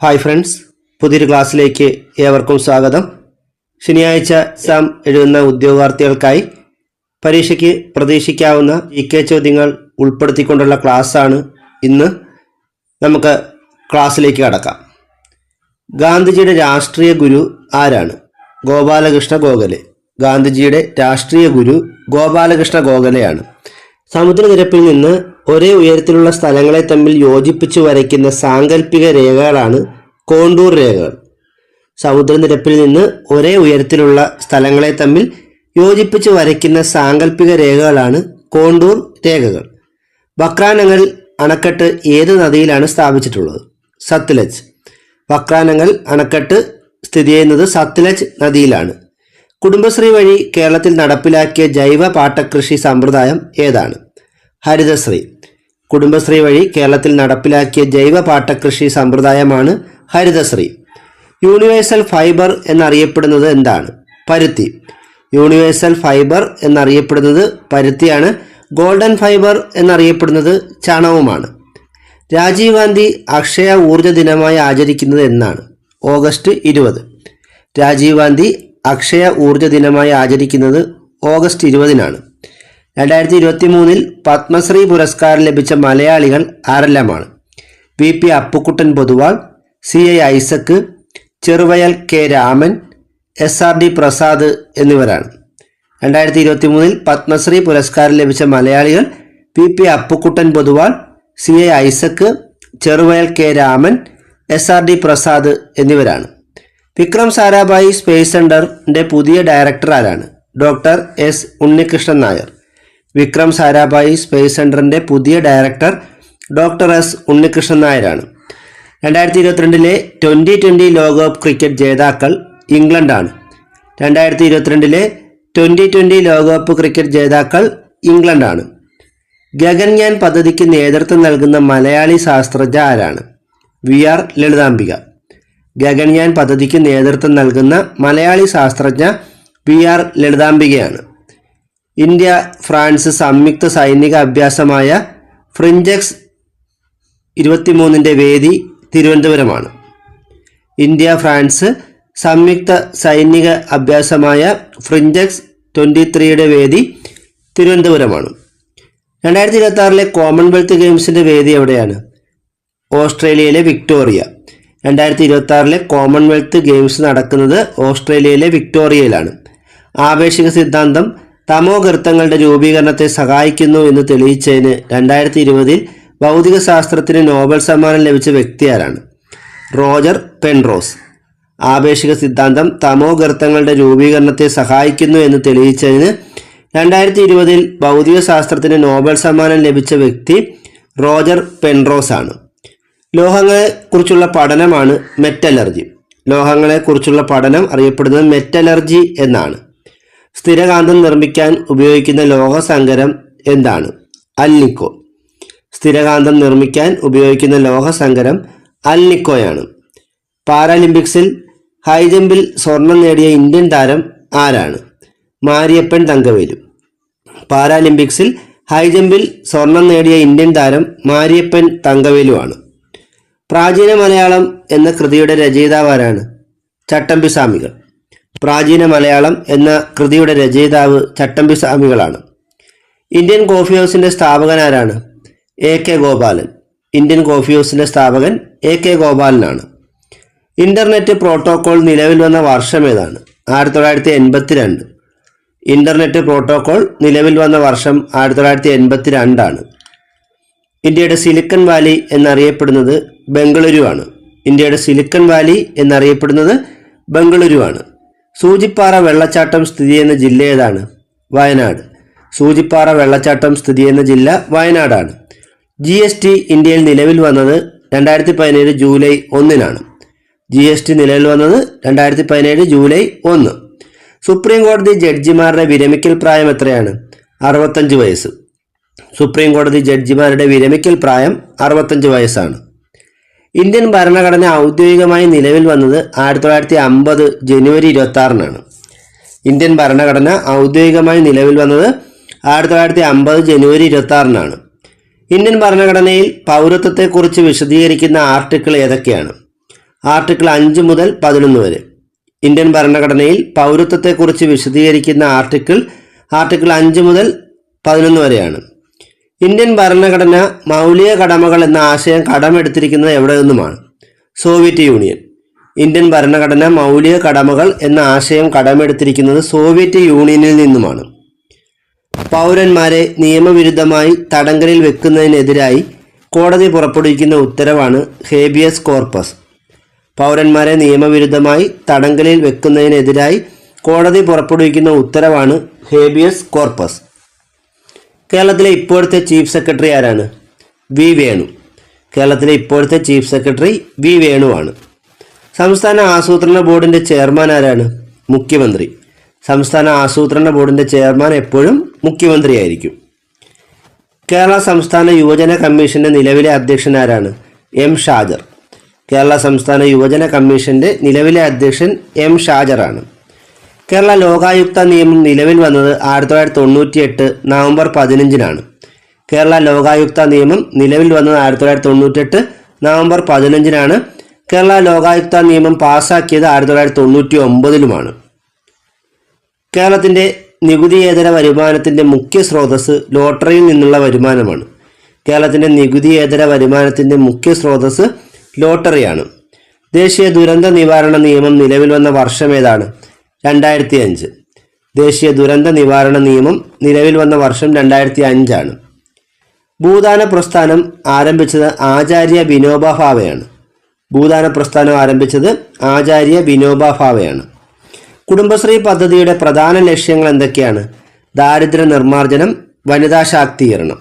Hi friends, പുതിയൊരു ക്ലാസ്സിലേക്ക് ഏവർക്കും സ്വാഗതം. ശനിയാഴ്ച എക്സാം എഴുതുന്ന ഉദ്യോഗാർത്ഥികൾക്കായി പരീക്ഷയ്ക്ക് പ്രതീക്ഷിക്കാവുന്ന GK ചോദ്യങ്ങൾ ഉൾപ്പെടുത്തിക്കൊണ്ടുള്ള ക്ലാസ്സാണ് ഇന്ന്. നമുക്ക് ക്ലാസ്സിലേക്ക് കടക്കാം. ഗാന്ധിജിയുടെ രാഷ്ട്രീയ ഗുരു ആരാണ്? ഗോപാലകൃഷ്ണ ഗോഖലെ. ഗാന്ധിജിയുടെ രാഷ്ട്രീയ ഗുരു ഗോപാലകൃഷ്ണ ഗോഖലെയാണ്. സമുദ്രനിരപ്പിൽ നിന്ന് ഒരേ ഉയരത്തിലുള്ള സ്ഥലങ്ങളെ തമ്മിൽ യോജിപ്പിച്ചു വരയ്ക്കുന്ന സാങ്കല്പിക രേഖകളാണ് കോണ്ടൂർ രേഖകൾ. സമുദ്രനിരപ്പിൽ നിന്ന് ഒരേ ഉയരത്തിലുള്ള സ്ഥലങ്ങളെ തമ്മിൽ യോജിപ്പിച്ചു വരയ്ക്കുന്ന സാങ്കല്പിക രേഖകളാണ് കോണ്ടൂർ രേഖകൾ. വക്രാനങ്ങൽ അണക്കെട്ട് ഏത് നദിയിലാണ് സ്ഥാപിച്ചിട്ടുള്ളത്? സത്ലജ്. വക്രാനങ്ങൽ അണക്കെട്ട് സ്ഥിതി ചെയ്യുന്നത് സത്ലജ് നദിയിലാണ്. കുടുംബശ്രീ വഴി കേരളത്തിൽ നടപ്പിലാക്കിയ ജൈവ പാട്ടകൃഷി സമ്പ്രദായം ഏതാണ്? ഹരിതശ്രീ. കുടുംബശ്രീ വഴി കേരളത്തിൽ നടപ്പിലാക്കിയ ജൈവ പാട്ടകൃഷി സമ്പ്രദായമാണ് ഹരിതശ്രീ. യൂണിവേഴ്സൽ ഫൈബർ എന്നറിയപ്പെടുന്നത് എന്താണ്? പരുത്തി. യൂണിവേഴ്സൽ ഫൈബർ എന്നറിയപ്പെടുന്നത് പരുത്തിയാണ്. ഗോൾഡൻ ഫൈബർ എന്നറിയപ്പെടുന്നത് ചണവുമാണ്. രാജീവ് ഗാന്ധി അക്ഷയ ഊർജ ദിനമായി ആചരിക്കുന്നത് എന്നാണ്? ഓഗസ്റ്റ് 20. രാജീവ് ഗാന്ധി അക്ഷയ ഊർജ ദിനമായി ആചരിക്കുന്നത് ഓഗസ്റ്റ് 20-നാണ്. 2023 പത്മശ്രീ പുരസ്കാരം ലഭിച്ച മലയാളികൾ ആരെല്ലാമാണ്? VP Appukuttan Poduval, CI Isaac, Cheruvayal K Raman, SRD Prasad എന്നിവരാണ്. 2023 പത്മശ്രീ പുരസ്കാരം ലഭിച്ച മലയാളികൾ VP Appukuttan Poduval, CI Isaac, Cheruvayal K Raman, SRD Prasad എന്നിവരാണ്. വിക്രം സാരാഭായി സ്പേസ് സെന്ററിന്റെ പുതിയ ഡയറക്ടർ ആരാണ്? Doctor S Unnikrishnan Nair. Vikram Sarabhai space സെന്ററിന്റെ പുതിയ ഡയറക്ടർ ഡോക്ടർ S ഉണ്ണികൃഷ്ണൻ നായരാണ്. 2022 2020 ലോകകപ്പ് ക്രിക്കറ്റ് ജേതാക്കൾ ഇംഗ്ലണ്ടാണ്. 2022 2020 ലോകകപ്പ് ക്രിക്കറ്റ് ജേതാക്കൾ ഇംഗ്ലണ്ടാണ്. ഗഗൻയാൻ പദ്ധതിക്ക് നേതൃത്വം നൽകുന്ന മലയാളി ശാസ്ത്രജ്ഞ ആരാണ്? VR ലളിതാംബിക. ഗഗൻയാൻ പദ്ധതിക്ക് നേതൃത്വം നൽകുന്ന മലയാളി ശാസ്ത്രജ്ഞ VR ലളിതാംബികയാണ്. ഇന്ത്യ ഫ്രാൻസ് സംയുക്ത സൈനിക അഭ്യാസമായ ഫ്രിഞ്ചെക്സ് 23ന്റെ വേദി തിരുവനന്തപുരമാണ്. ഇന്ത്യ ഫ്രാൻസ് സംയുക്ത സൈനിക അഭ്യാസമായ ഫ്രിഞ്ചെക്സ് 23യുടെ വേദി തിരുവനന്തപുരമാണ്. 2026 കോമൺവെൽത്ത് ഗെയിംസിന്റെ വേദി എവിടെയാണ്? ഓസ്ട്രേലിയയിലെ വിക്ടോറിയ. 2026 കോമൺവെൽത്ത് ഗെയിംസ് നടക്കുന്നത് ഓസ്ട്രേലിയയിലെ വിക്ടോറിയയിലാണ്. ആപേക്ഷിക സിദ്ധാന്തം തമോഗർത്തങ്ങളുടെ രൂപീകരണത്തെ സഹായിക്കുന്നു എന്ന് തെളിയിച്ചതിന് 2020 ഭൗതിക ശാസ്ത്രത്തിന് നോബൽ സമ്മാനം ലഭിച്ച വ്യക്തി ആരാണ്? Roger Penrose. ആപേക്ഷിക സിദ്ധാന്തം തമോഗർത്തങ്ങളുടെ രൂപീകരണത്തെ സഹായിക്കുന്നു എന്ന് തെളിയിച്ചതിന് 2020 ഭൗതിക ശാസ്ത്രത്തിന് നോബൽ സമ്മാനം ലഭിച്ച വ്യക്തി റോജർ പെൻറോസ് ആണ്. ലോഹങ്ങളെക്കുറിച്ചുള്ള പഠനമാണ് മെറ്റലർജി. ലോഹങ്ങളെക്കുറിച്ചുള്ള പഠനം അറിയപ്പെടുന്നത് മെറ്റലർജി എന്നാണ്. സ്ഥിരകാന്തം നിർമ്മിക്കാൻ ഉപയോഗിക്കുന്ന ലോഹസങ്കരം എന്താണ്? അൽനിക്കോ. സ്ഥിരകാന്തം നിർമ്മിക്കാൻ ഉപയോഗിക്കുന്ന ലോഹസങ്കരം അൽനിക്കോയാണ്. പാരാലിമ്പിക്സിൽ ഹൈജമ്പിൽ സ്വർണം നേടിയ ഇന്ത്യൻ താരം ആരാണ്? മാരിയപ്പൻ തങ്കവേലു. പാരാലിമ്പിക്സിൽ ഹൈജമ്പിൽ സ്വർണം നേടിയ ഇന്ത്യൻ താരം മാരിയപ്പൻ തങ്കവേലു ആണ്. പ്രാചീന മലയാളം എന്ന കൃതിയുടെ രചയിതാവ് ആരാണ്? ചട്ടമ്പി സ്വാമികൾ. പ്രാചീന മലയാളം എന്ന കൃതിയുടെ രചയിതാവ് ചട്ടമ്പി സ്വാമികളാണ്. ഇന്ത്യൻ കോഫി ഹൗസിന്റെ സ്ഥാപകൻ ആരാണ്? AK ഗോപാലൻ. ഇന്ത്യൻ കോഫി ഹൗസിന്റെ സ്ഥാപകൻ AK ഗോപാലനാണ്. ഇന്റർനെറ്റ് പ്രോട്ടോകോൾ നിലവിൽ വന്ന വർഷം ഏതാണ്? 1982. ഇന്റർനെറ്റ് പ്രോട്ടോകോൾ നിലവിൽ വന്ന വർഷം 1982 ആണ്. ഇന്ത്യയുടെ സിലിക്കൺ വാലി എന്നറിയപ്പെടുന്നത് ബംഗളൂരു ആണ്. ഇന്ത്യയുടെ സിലിക്കൺ വാലി എന്നറിയപ്പെടുന്നത് ബംഗളൂരു ആണ്. സൂചിപ്പാറ വെള്ളച്ചാട്ടം സ്ഥിതി ചെയ്യുന്ന ജില്ല ഏതാണ്? വയനാട്. സൂചിപ്പാറ വെള്ളച്ചാട്ടം സ്ഥിതി ചെയ്യുന്ന ജില്ല വയനാടാണ്. GST ഇന്ത്യയിൽ നിലവിൽ വന്നത് 2017 ജൂലൈ 1-നാണ്. GST നിലവിൽ വന്നത് 2017 ജൂലൈ 1. സുപ്രീം കോടതി ജഡ്ജിമാരുടെ വിരമിക്കൽ പ്രായം എത്രയാണ്? 65 വയസ്സ്. സുപ്രീം കോടതി ജഡ്ജിമാരുടെ വിരമിക്കൽ പ്രായം 65 വയസ്സാണ്. ഇന്ത്യൻ ഭരണഘടന ഔദ്യോഗികമായി നിലവിൽ വന്നത് 1950 ജനുവരി 26-നാണ്. ഇന്ത്യൻ ഭരണഘടന ഔദ്യോഗികമായി നിലവിൽ വന്നത് 1950 ജനുവരി 26-നാണ്. ഇന്ത്യൻ ഭരണഘടനയിൽ പൗരത്വത്തെക്കുറിച്ച് വിശദീകരിക്കുന്ന ആർട്ടിക്കിൾ ഏതൊക്കെയാണ്? ആർട്ടിക്കിൾ 5 മുതൽ 11 വരെ. ഇന്ത്യൻ ഭരണഘടനയിൽ പൗരത്വത്തെക്കുറിച്ച് വിശദീകരിക്കുന്ന ആർട്ടിക്കിൾ 5 മുതൽ 11 വരെയാണ്. ഇന്ത്യൻ ഭരണഘടന മൗലിക കടമകൾ എന്ന ആശയം കടമെടുത്തിരിക്കുന്നത് എവിടെ നിന്നുമാണ്? Soviet union. ഇന്ത്യൻ ഭരണഘടന മൗലിക കടമകൾ എന്ന ആശയം കടമെടുത്തിരിക്കുന്നത് സോവിയറ്റ് യൂണിയനിൽ നിന്നുമാണ്. പൗരന്മാരെ നിയമവിരുദ്ധമായി തടങ്കലിൽ വെക്കുന്നതിനെതിരായി കോടതി പുറപ്പെടുവിക്കുന്ന ഉത്തരവാണ് ഹേബിയസ് കോർപ്പസ്. പൗരന്മാരെ നിയമവിരുദ്ധമായി തടങ്കലിൽ വെക്കുന്നതിനെതിരായി കോടതി പുറപ്പെടുവിക്കുന്ന ഉത്തരവാണ് ഹേബിയസ് കോർപ്പസ്. കേരളത്തിലെ ഇപ്പോഴത്തെ ചീഫ് സെക്രട്ടറി ആരാണ്? വി വേണു. കേരളത്തിലെ ഇപ്പോഴത്തെ ചീഫ് സെക്രട്ടറി വി വേണുവാണ്. സംസ്ഥാന ആസൂത്രണ ബോർഡിൻ്റെ ചെയർമാൻ ആരാണ്? മുഖ്യമന്ത്രി. സംസ്ഥാന ആസൂത്രണ ബോർഡിൻ്റെ ചെയർമാൻ എപ്പോഴും മുഖ്യമന്ത്രിയായിരിക്കും. കേരള സംസ്ഥാന യുവജന കമ്മീഷൻ്റെ നിലവിലെ അധ്യക്ഷൻ ആരാണ്? എം ഷാജർ. കേരള സംസ്ഥാന യുവജന കമ്മീഷൻ്റെ നിലവിലെ അധ്യക്ഷൻ എം ഷാജറാണ്. കേരള ലോകായുക്ത നിയമം നിലവിൽ വന്നത് 1998 നവംബർ 15-നാണ്. കേരള ലോകായുക്ത നിയമം നിലവിൽ വന്നത് 1998 നവംബർ 15-നാണ്. കേരള ലോകായുക്ത നിയമം പാസ്സാക്കിയത് 1999-ലുമാണ്. കേരളത്തിൻ്റെ നികുതിയേതര വരുമാനത്തിൻ്റെ മുഖ്യ സ്രോതസ്സ് ലോട്ടറിയിൽ നിന്നുള്ള വരുമാനമാണ്. കേരളത്തിൻ്റെ നികുതിയേതര വരുമാനത്തിൻ്റെ മുഖ്യ സ്രോതസ്സ് ലോട്ടറിയാണ്. ദേശീയ ദുരന്ത നിവാരണ നിയമം നിലവിൽ വന്ന വർഷം ഏതാണ്? 2005. ദേശീയ ദുരന്ത നിവാരണ നിയമം നിലവിൽ വന്ന വർഷം 2005 ആണ്. ഭൂദാന പ്രസ്ഥാനം ആരംഭിച്ചത് ആചാര്യ വിനോബ ഭാവെയാണ്. ഭൂദാന പ്രസ്ഥാനം ആരംഭിച്ചത് ആചാര്യ വിനോബ ഭാവെയാണ്. കുടുംബശ്രീ പദ്ധതിയുടെ പ്രധാന ലക്ഷ്യങ്ങൾ എന്തൊക്കെയാണ്? ദാരിദ്ര്യ നിർമ്മാർജ്ജനം, വനിതാ ശാക്തീകരണം.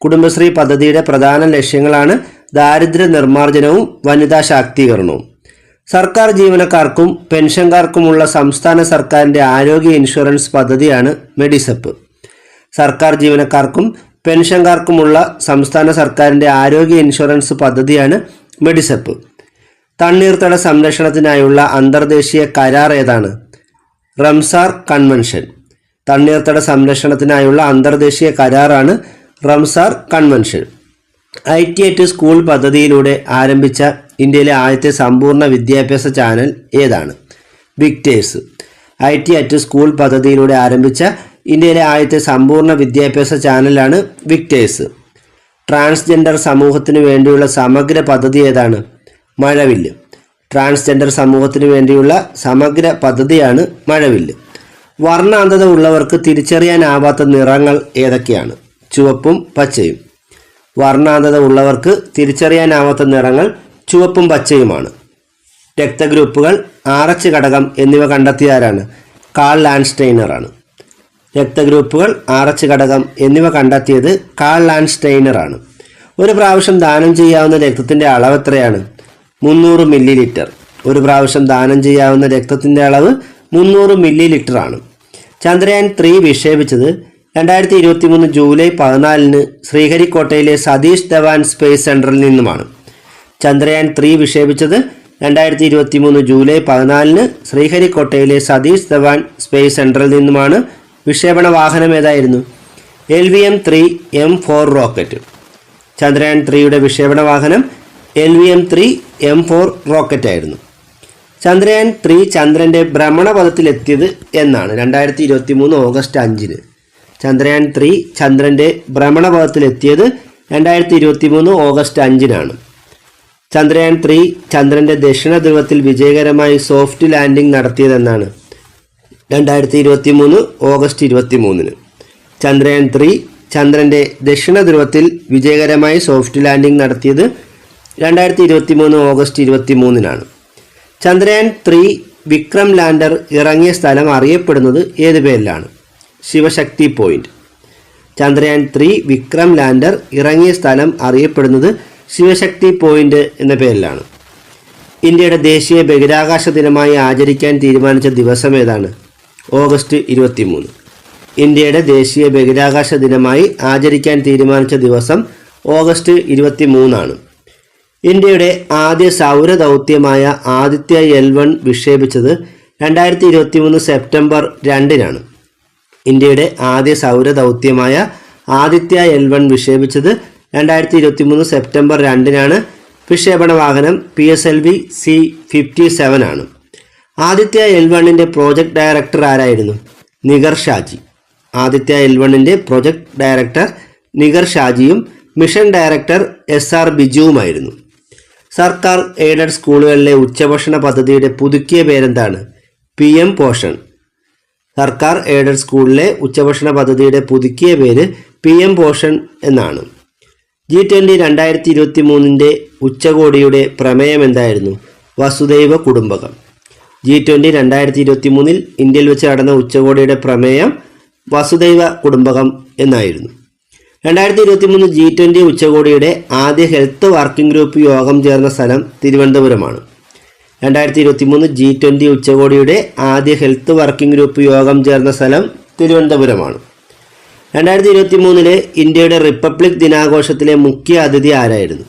കുടുംബശ്രീ പദ്ധതിയുടെ പ്രധാന ലക്ഷ്യങ്ങളാണ് ദാരിദ്ര്യ നിർമ്മാർജ്ജനവും വനിതാ ശാക്തീകരണവും. സർക്കാർ ജീവനക്കാർക്കും പെൻഷൻകാർക്കുമുള്ള സംസ്ഥാന സർക്കാരിൻ്റെ ആരോഗ്യ ഇൻഷുറൻസ് പദ്ധതിയാണ് മെഡിസെപ്പ്. സർക്കാർ ജീവനക്കാർക്കും പെൻഷൻകാർക്കുമുള്ള സംസ്ഥാന സർക്കാരിൻ്റെ ആരോഗ്യ ഇൻഷുറൻസ് പദ്ധതിയാണ് മെഡിസെപ്പ്. തണ്ണീർത്തട സംരക്ഷണത്തിനായുള്ള അന്തർദേശീയ കരാർ ഏതാണ്? Ramsar convention. തണ്ണീർത്തട സംരക്ഷണത്തിനായുള്ള അന്തർദേശീയ കരാറാണ് റംസാർ കൺവെൻഷൻ. ITAT സ്കൂൾ പദ്ധതിയിലൂടെ ആരംഭിച്ച ഇന്ത്യയിലെ ആദ്യത്തെ സമ്പൂർണ്ണ വിദ്യാഭ്യാസ ചാനൽ ഏതാണ്? വിക്ടേഴ്സ്. ITAT സ്കൂൾ പദ്ധതിയിലൂടെ ആരംഭിച്ച ഇന്ത്യയിലെ ആദ്യത്തെ സമ്പൂർണ്ണ വിദ്യാഭ്യാസ ചാനലാണ് വിക്ടേഴ്സ്. ട്രാൻസ്ജെൻഡർ സമൂഹത്തിന് വേണ്ടിയുള്ള സമഗ്ര പദ്ധതി ഏതാണ്? മഴവില്ല്. ട്രാൻസ്ജെൻഡർ സമൂഹത്തിന് വേണ്ടിയുള്ള സമഗ്ര പദ്ധതിയാണ് മഴവില്ല്. വർണ്ണാന്ധത ഉള്ളവർക്ക് തിരിച്ചറിയാനാവാത്ത നിറങ്ങൾ ഏതൊക്കെയാണ്? ചുവപ്പും പച്ചയും. വർണ്ണാന്ധത ഉള്ളവർക്ക് തിരിച്ചറിയാനാവാത്ത നിറങ്ങൾ ചുവപ്പും പച്ചയുമാണ്. രക്തഗ്രൂപ്പുകൾ, RH ഘടകം എന്നിവ കണ്ടെത്തിയതാരാണ്? കാൾ ലാൻഡ്സ്റ്റൈനറാണ്. രക്തഗ്രൂപ്പുകൾ, RH ഘടകം എന്നിവ കണ്ടെത്തിയത് കാൾ ലാൻഡ്സ്റ്റൈനറാണ്. ഒരു പ്രാവശ്യം ദാനം ചെയ്യാവുന്ന രക്തത്തിൻ്റെ അളവ് എത്രയാണ്? 300 മില്ലി ലിറ്റർ. ഒരു പ്രാവശ്യം ദാനം ചെയ്യാവുന്ന രക്തത്തിൻ്റെ അളവ് 300 മില്ലി ലിറ്റർ ആണ്. ചന്ദ്രയാൻ 3 വിക്ഷേപിച്ചത് 2023 ജൂലൈ 14-ന് ശ്രീഹരിക്കോട്ടയിലെ സതീഷ് ധവാൻ സ്പേസ് സെൻറ്ററിൽ നിന്നുമാണ്. ചന്ദ്രയാൻ 3 വിക്ഷേപിച്ചത് 2023 ജൂലൈ 14-ന് ശ്രീഹരിക്കോട്ടയിലെ സതീഷ് ധവാൻ സ്പേസ് സെൻറ്ററിൽ നിന്നുമാണ്. വിക്ഷേപണ വാഹനം ഏതായിരുന്നു? LVM-3 M4 rocket. ചന്ദ്രയാൻ 3യുടെ വിക്ഷേപണ വാഹനം LVM-3 M4 റോക്കറ്റായിരുന്നു. ചന്ദ്രയാൻ 3 ചന്ദ്രൻ്റെ ഭ്രമണപഥത്തിലെത്തിയത് എന്നാണ്? 2023 ഓഗസ്റ്റ് 5-ന്. ചന്ദ്രയാൻ 3 ചന്ദ്രൻ്റെ ഭ്രമണപഥത്തിലെത്തിയത് 2023 ഓഗസ്റ്റ് 5-നാണ്. ചന്ദ്രയാൻ 3 ചന്ദ്രൻ്റെ ദക്ഷിണ ധ്രുവത്തിൽ വിജയകരമായി സോഫ്റ്റ് ലാൻഡിംഗ് നടത്തിയതെന്നാണ്? 2023 ഓഗസ്റ്റ് 23-ന്. ചന്ദ്രയാൻ 3 ചന്ദ്രൻ്റെ ദക്ഷിണ ധ്രുവത്തിൽ വിജയകരമായി സോഫ്റ്റ് ലാൻഡിംഗ് നടത്തിയത് 2023 ഓഗസ്റ്റ് 23-നാണ്. ചന്ദ്രയാൻ 3 വിക്രം ലാൻഡർ ഇറങ്ങിയ സ്ഥലം അറിയപ്പെടുന്നത് ഏത് പേരിലാണ്? ശിവശക്തി പോയിന്റ്. ചന്ദ്രയാൻ 3 വിക്രം ലാൻഡർ ഇറങ്ങിയ സ്ഥലം അറിയപ്പെടുന്നത് ശിവശക്തി പോയിന്റ് എന്ന പേരിലാണ്. ഇന്ത്യയുടെ ദേശീയ ബഹിരാകാശ ദിനമായി ആചരിക്കാൻ തീരുമാനിച്ച ദിവസം ഏതാണ്? ഓഗസ്റ്റ് 23. ഇന്ത്യയുടെ ദേശീയ ബഹിരാകാശ ദിനമായി ആചരിക്കാൻ തീരുമാനിച്ച ദിവസം ഓഗസ്റ്റ് 23 ഇന്ത്യയുടെ ആദ്യ സൗരദൗത്യമായ ആദിത്യ L1 വിക്ഷേപിച്ചത് 2023 സെപ്റ്റംബർ 2-നാണ്. ഇന്ത്യയുടെ ആദ്യ സൗരദൗത്യമായ ആദിത്യ L1 വിക്ഷേപിച്ചത് 2023 സെപ്റ്റംബർ 2-നാണ്. വിക്ഷേപണ വാഹനം PSLV C-57 ആണ്. ആദിത്യ L1ന്റെ പ്രോജക്ട് ഡയറക്ടർ ആരായിരുന്നു? നിഗർ ഷാജി. ആദിത്യ L1ന്റെ പ്രോജക്ട് ഡയറക്ടർ നിഗർ ഷാജിയും മിഷൻ ഡയറക്ടർ SR ബിജുവുമായിരുന്നു. സർക്കാർ എയ്ഡഡ് സ്കൂളുകളിലെ ഉച്ചഭക്ഷണ പദ്ധതിയുടെ പുതുക്കിയ പേരെന്താണ്? PM പോഷൺ. സർക്കാർ എയ്ഡഡ് സ്കൂളിലെ ഉച്ചഭക്ഷണ പദ്ധതിയുടെ പുതുക്കിയ പേര് PM പോഷൺ എന്നാണ്. G20 2023 ഉച്ചകോടിയുടെ പ്രമേയം എന്തായിരുന്നു? വസുദൈവ കുടുംബകം. G20 2023 ഇന്ത്യയിൽ വെച്ച് നടന്ന ഉച്ചകോടിയുടെ പ്രമേയം വസുദൈവ കുടുംബകം എന്നായിരുന്നു. 2023 G20 ഉച്ചകോടിയുടെ ആദ്യ ഹെൽത്ത് വർക്കിംഗ് ഗ്രൂപ്പ് യോഗം ചേർന്ന സ്ഥലം തിരുവനന്തപുരമാണ്. 2023 G20 ഉച്ചകോടിയുടെ ആദ്യ ഹെൽത്ത് വർക്കിംഗ് ഗ്രൂപ്പ് യോഗം ചേർന്ന സ്ഥലം തിരുവനന്തപുരമാണ്. 2023 ഇന്ത്യയുടെ റിപ്പബ്ലിക് ദിനാഘോഷത്തിലെ മുഖ്യ അതിഥി ആരായിരുന്നു?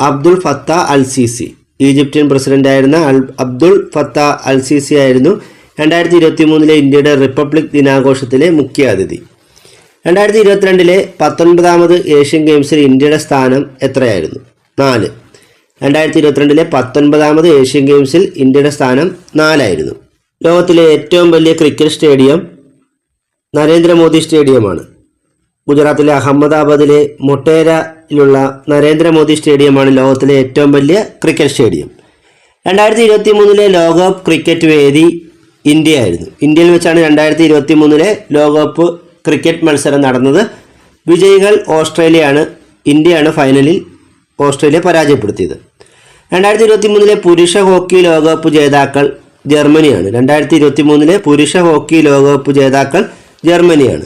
Abdul Fatah al Sisi. Egyptian പ്രസിഡന്റായിരുന്ന അബ്ദുൾ ഫത്താ അൽ സിസി ആയിരുന്നു 2023 ഇന്ത്യയുടെ റിപ്പബ്ലിക് ദിനാഘോഷത്തിലെ മുഖ്യ അതിഥി. 2022 19ാമത് ഏഷ്യൻ ഗെയിംസിൽ ഇന്ത്യയുടെ സ്ഥാനം എത്രയായിരുന്നു? 4. 2022 19ാമത് ഏഷ്യൻ ഗെയിംസിൽ ഇന്ത്യയുടെ സ്ഥാനം 4 ആയിരുന്നു. ലോകത്തിലെ ഏറ്റവും വലിയ ക്രിക്കറ്റ് സ്റ്റേഡിയം നരേന്ദ്രമോദി സ്റ്റേഡിയമാണ്. ഗുജറാത്തിലെ അഹമ്മദാബാദിലെ മൊട്ടേരയിലുള്ള നരേന്ദ്രമോദി സ്റ്റേഡിയമാണ് ലോകത്തിലെ ഏറ്റവും വലിയ ക്രിക്കറ്റ് സ്റ്റേഡിയം. 2023 ലോകകപ്പ് ക്രിക്കറ്റ് വേദി ഇന്ത്യയായിരുന്നു. ഇന്ത്യയിൽ വെച്ചാണ് 2023 ലോകകപ്പ് ക്രിക്കറ്റ് മത്സരം നടന്നത്. വിജയികൾ ഓസ്ട്രേലിയയാണ്. ഇന്ത്യയാണ് ഫൈനലിൽ ഓസ്ട്രേലിയ പരാജയപ്പെടുത്തിയത്. 2023 പുരുഷ ഹോക്കി ലോകകപ്പ് ജേതാക്കൾ ജർമ്മനിയാണ്. 2023 പുരുഷ ഹോക്കി ലോകകപ്പ് ജേതാക്കൾ ജർമ്മനിയാണ്.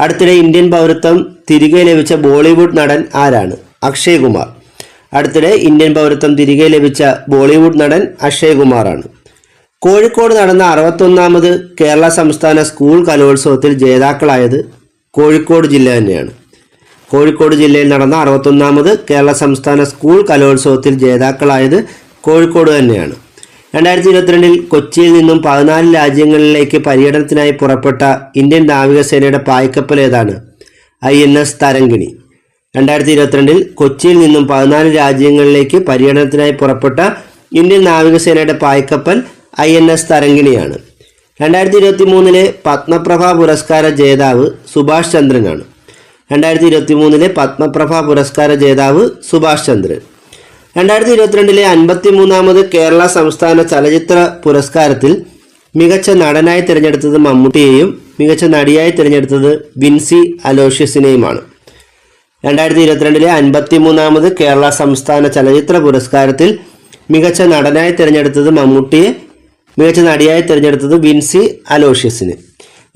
അടുത്തിടെ ഇന്ത്യൻ പൗരത്വം തിരികെ ലഭിച്ച ബോളിവുഡ് നടൻ ആരാണ്? അക്ഷയ് കുമാർ. അടുത്തിടെ ഇന്ത്യൻ പൗരത്വം തിരികെ ലഭിച്ച ബോളിവുഡ് നടൻ അക്ഷയ് കുമാറാണ്. കോഴിക്കോട് നടന്ന 61ാമത് കേരള സംസ്ഥാന സ്കൂൾ കലോത്സവത്തിൽ ജേതാക്കളായത് കോഴിക്കോട് ജില്ല തന്നെയാണ്. കോഴിക്കോട് ജില്ലയിൽ നടന്ന 61ാമത് കേരള സംസ്ഥാന സ്കൂൾ കലോത്സവത്തിൽ ജേതാക്കളായത് കോഴിക്കോട് തന്നെയാണ്. 2022 കൊച്ചിയിൽ നിന്നും 14 രാജ്യങ്ങളിലേക്ക് പര്യടനത്തിനായി പുറപ്പെട്ട ഇന്ത്യൻ നാവികസേനയുടെ പായ്ക്കപ്പൽ ഏതാണ്? INS തരങ്കിണി. 2022 കൊച്ചിയിൽ നിന്നും 14 രാജ്യങ്ങളിലേക്ക് പര്യടനത്തിനായി പുറപ്പെട്ട ഇന്ത്യൻ നാവികസേനയുടെ പായ്ക്കപ്പൽ INS തരങ്കിണിയാണ്. 2023 പത്മപ്രഭ പുരസ്കാര ജേതാവ് സുഭാഷ് ചന്ദ്രനാണ്. 2023 പത്മപ്രഭ പുരസ്കാര ജേതാവ് സുഭാഷ് ചന്ദ്രൻ. 2022 53ാമത് കേരള സംസ്ഥാന ചലച്ചിത്ര പുരസ്കാരത്തിൽ മികച്ച നടനായി തിരഞ്ഞെടുത്തത് മമ്മൂട്ടിയെയും മികച്ച നടിയായി തിരഞ്ഞെടുത്തത് വിൻസി അലോഷ്യസിനെയുമാണ്. 2022 53ാമത് കേരള സംസ്ഥാന ചലച്ചിത്ര പുരസ്കാരത്തിൽ മികച്ച നടനായി തിരഞ്ഞെടുത്തത് മമ്മൂട്ടിയെ, മികച്ച നടിയായി തിരഞ്ഞെടുത്തത് വിൻസി അലോഷ്യസിന്.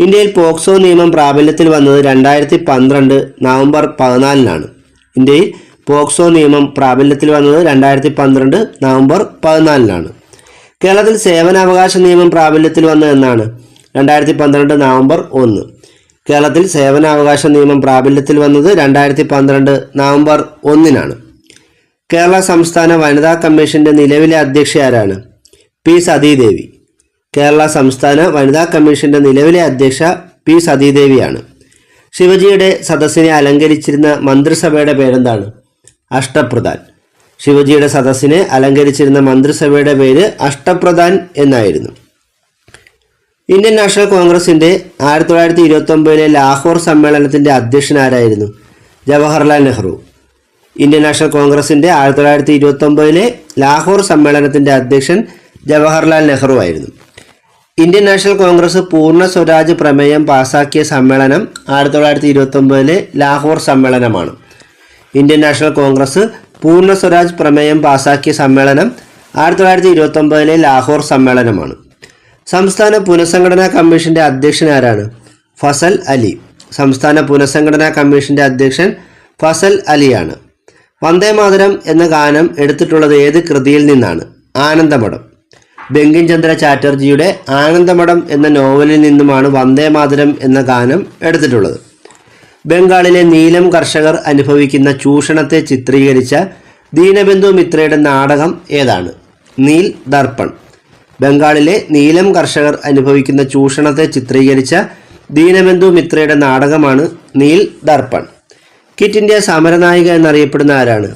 ഇന്ത്യയിൽ പോക്സോ നിയമം പ്രാബല്യത്തിൽ വന്നത് 2012 നവംബർ 14 ഇന്ത്യയിൽ പോക്സോ നിയമം പ്രാബല്യത്തിൽ വന്നത് 2012 നവംബർ 14 കേരളത്തിൽ സേവനാവകാശ നിയമം പ്രാബല്യത്തിൽ വന്നത് എന്നാണ്? 2012 നവംബർ 1. കേരളത്തിൽ സേവനാവകാശ നിയമം പ്രാബല്യത്തിൽ വന്നത് 2012 നവംബർ 1 കേരള സംസ്ഥാന വനിതാ കമ്മീഷന്റെ നിലവിലെ അധ്യക്ഷ ആരാണ്? P. സതീദേവി. കേരള സംസ്ഥാന വനിതാ കമ്മീഷന്റെ നിലവിലെ അധ്യക്ഷ P. സതീദേവിയാണ്. ശിവജിയുടെ സദസ്സിനെ അലങ്കരിച്ചിരുന്ന മന്ത്രിസഭയുടെ പേരെന്താണ്? അഷ്ടപ്രധാൻ. ശിവജിയുടെ സദസ്സിനെ അലങ്കരിച്ചിരുന്ന മന്ത്രിസഭയുടെ പേര് അഷ്ടപ്രധാൻ എന്നായിരുന്നു. ഇന്ത്യൻ നാഷണൽ കോൺഗ്രസിന്റെ 1929 ലാഹോർ സമ്മേളനത്തിന്റെ അധ്യക്ഷനാരായിരുന്നു? ജവഹർലാൽ നെഹ്റു. ഇന്ത്യൻ നാഷണൽ കോൺഗ്രസിന്റെ 1929 ലാഹോർ സമ്മേളനത്തിന്റെ അധ്യക്ഷൻ ജവഹർലാൽ നെഹ്റു ആയിരുന്നു. ഇന്ത്യൻ നാഷണൽ കോൺഗ്രസ് പൂർണ്ണ സ്വരാജ് പ്രമേയം പാസാക്കിയ സമ്മേളനം 1929 ലാഹോർ സമ്മേളനമാണ്. ഇന്ത്യൻ നാഷണൽ കോൺഗ്രസ് പൂർണ്ണ സ്വരാജ് പ്രമേയം പാസാക്കിയ സമ്മേളനം 1929 ലാഹോർ സമ്മേളനമാണ്. സംസ്ഥാന പുനഃസംഘടനാ കമ്മീഷന്റെ അധ്യക്ഷൻ ആരാണ്? ഫസൽ അലി. സംസ്ഥാന പുനഃസംഘടനാ കമ്മീഷന്റെ അധ്യക്ഷൻ ഫസൽ അലിയാണ്. വന്ദേമാതരം എന്ന ഗാനം എടുത്തിട്ടുള്ളത് ഏത് കൃതിയിൽ നിന്നാണ്? ആനന്ദമഠം. ബങ്കിം ചന്ദ്ര ചാറ്റർജിയുടെ ആനന്ദമഠം എന്ന നോവലിൽ നിന്നുമാണ് വന്ദേമാതരം എന്ന ഗാനം എടുത്തിട്ടുള്ളത്. ബംഗാളിലെ നീലം കർഷകർ അനുഭവിക്കുന്ന ചൂഷണത്തെ ചിത്രീകരിച്ച ദീനബന്ധു മിത്രയുടെ നാടകം ഏതാണ്? നീൽ ദർപ്പൺ. ബംഗാളിലെ നീലം കർഷകർ അനുഭവിക്കുന്ന ചൂഷണത്തെ ചിത്രീകരിച്ച ദീനബന്ധു മിത്രയുടെ നാടകമാണ് നീൽ ദർപ്പൺ. ക്വിറ്റ് ഇന്ത്യ സമരനായിക എന്നറിയപ്പെടുന്ന ആരാണ്?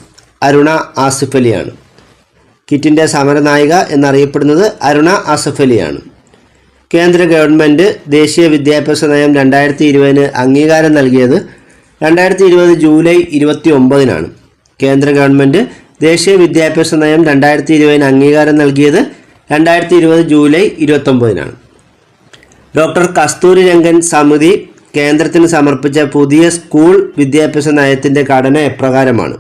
അരുണ ആസിഫ് അലിയാണ്. കിറ്റിൻ്റെ സമരനായിക എന്നറിയപ്പെടുന്നത് അരുണ ആസിഫ് അലിയാണ്. കേന്ദ്ര ഗവൺമെൻറ് ദേശീയ വിദ്യാഭ്യാസ നയം 2020 അംഗീകാരം നൽകിയത് 2020 ജൂലൈ 29 കേന്ദ്ര ഗവൺമെൻറ് ദേശീയ വിദ്യാഭ്യാസ നയം 2020 അംഗീകാരം നൽകിയത് 2020 ജൂലൈ 29 ഡോക്ടർ കസ്തൂരി രംഗൻ സമിതി കേന്ദ്രത്തിന് സമർപ്പിച്ച പുതിയ സ്കൂൾ വിദ്യാഭ്യാസ നയത്തിൻ്റെ ഘടന എപ്രകാരമാണ്?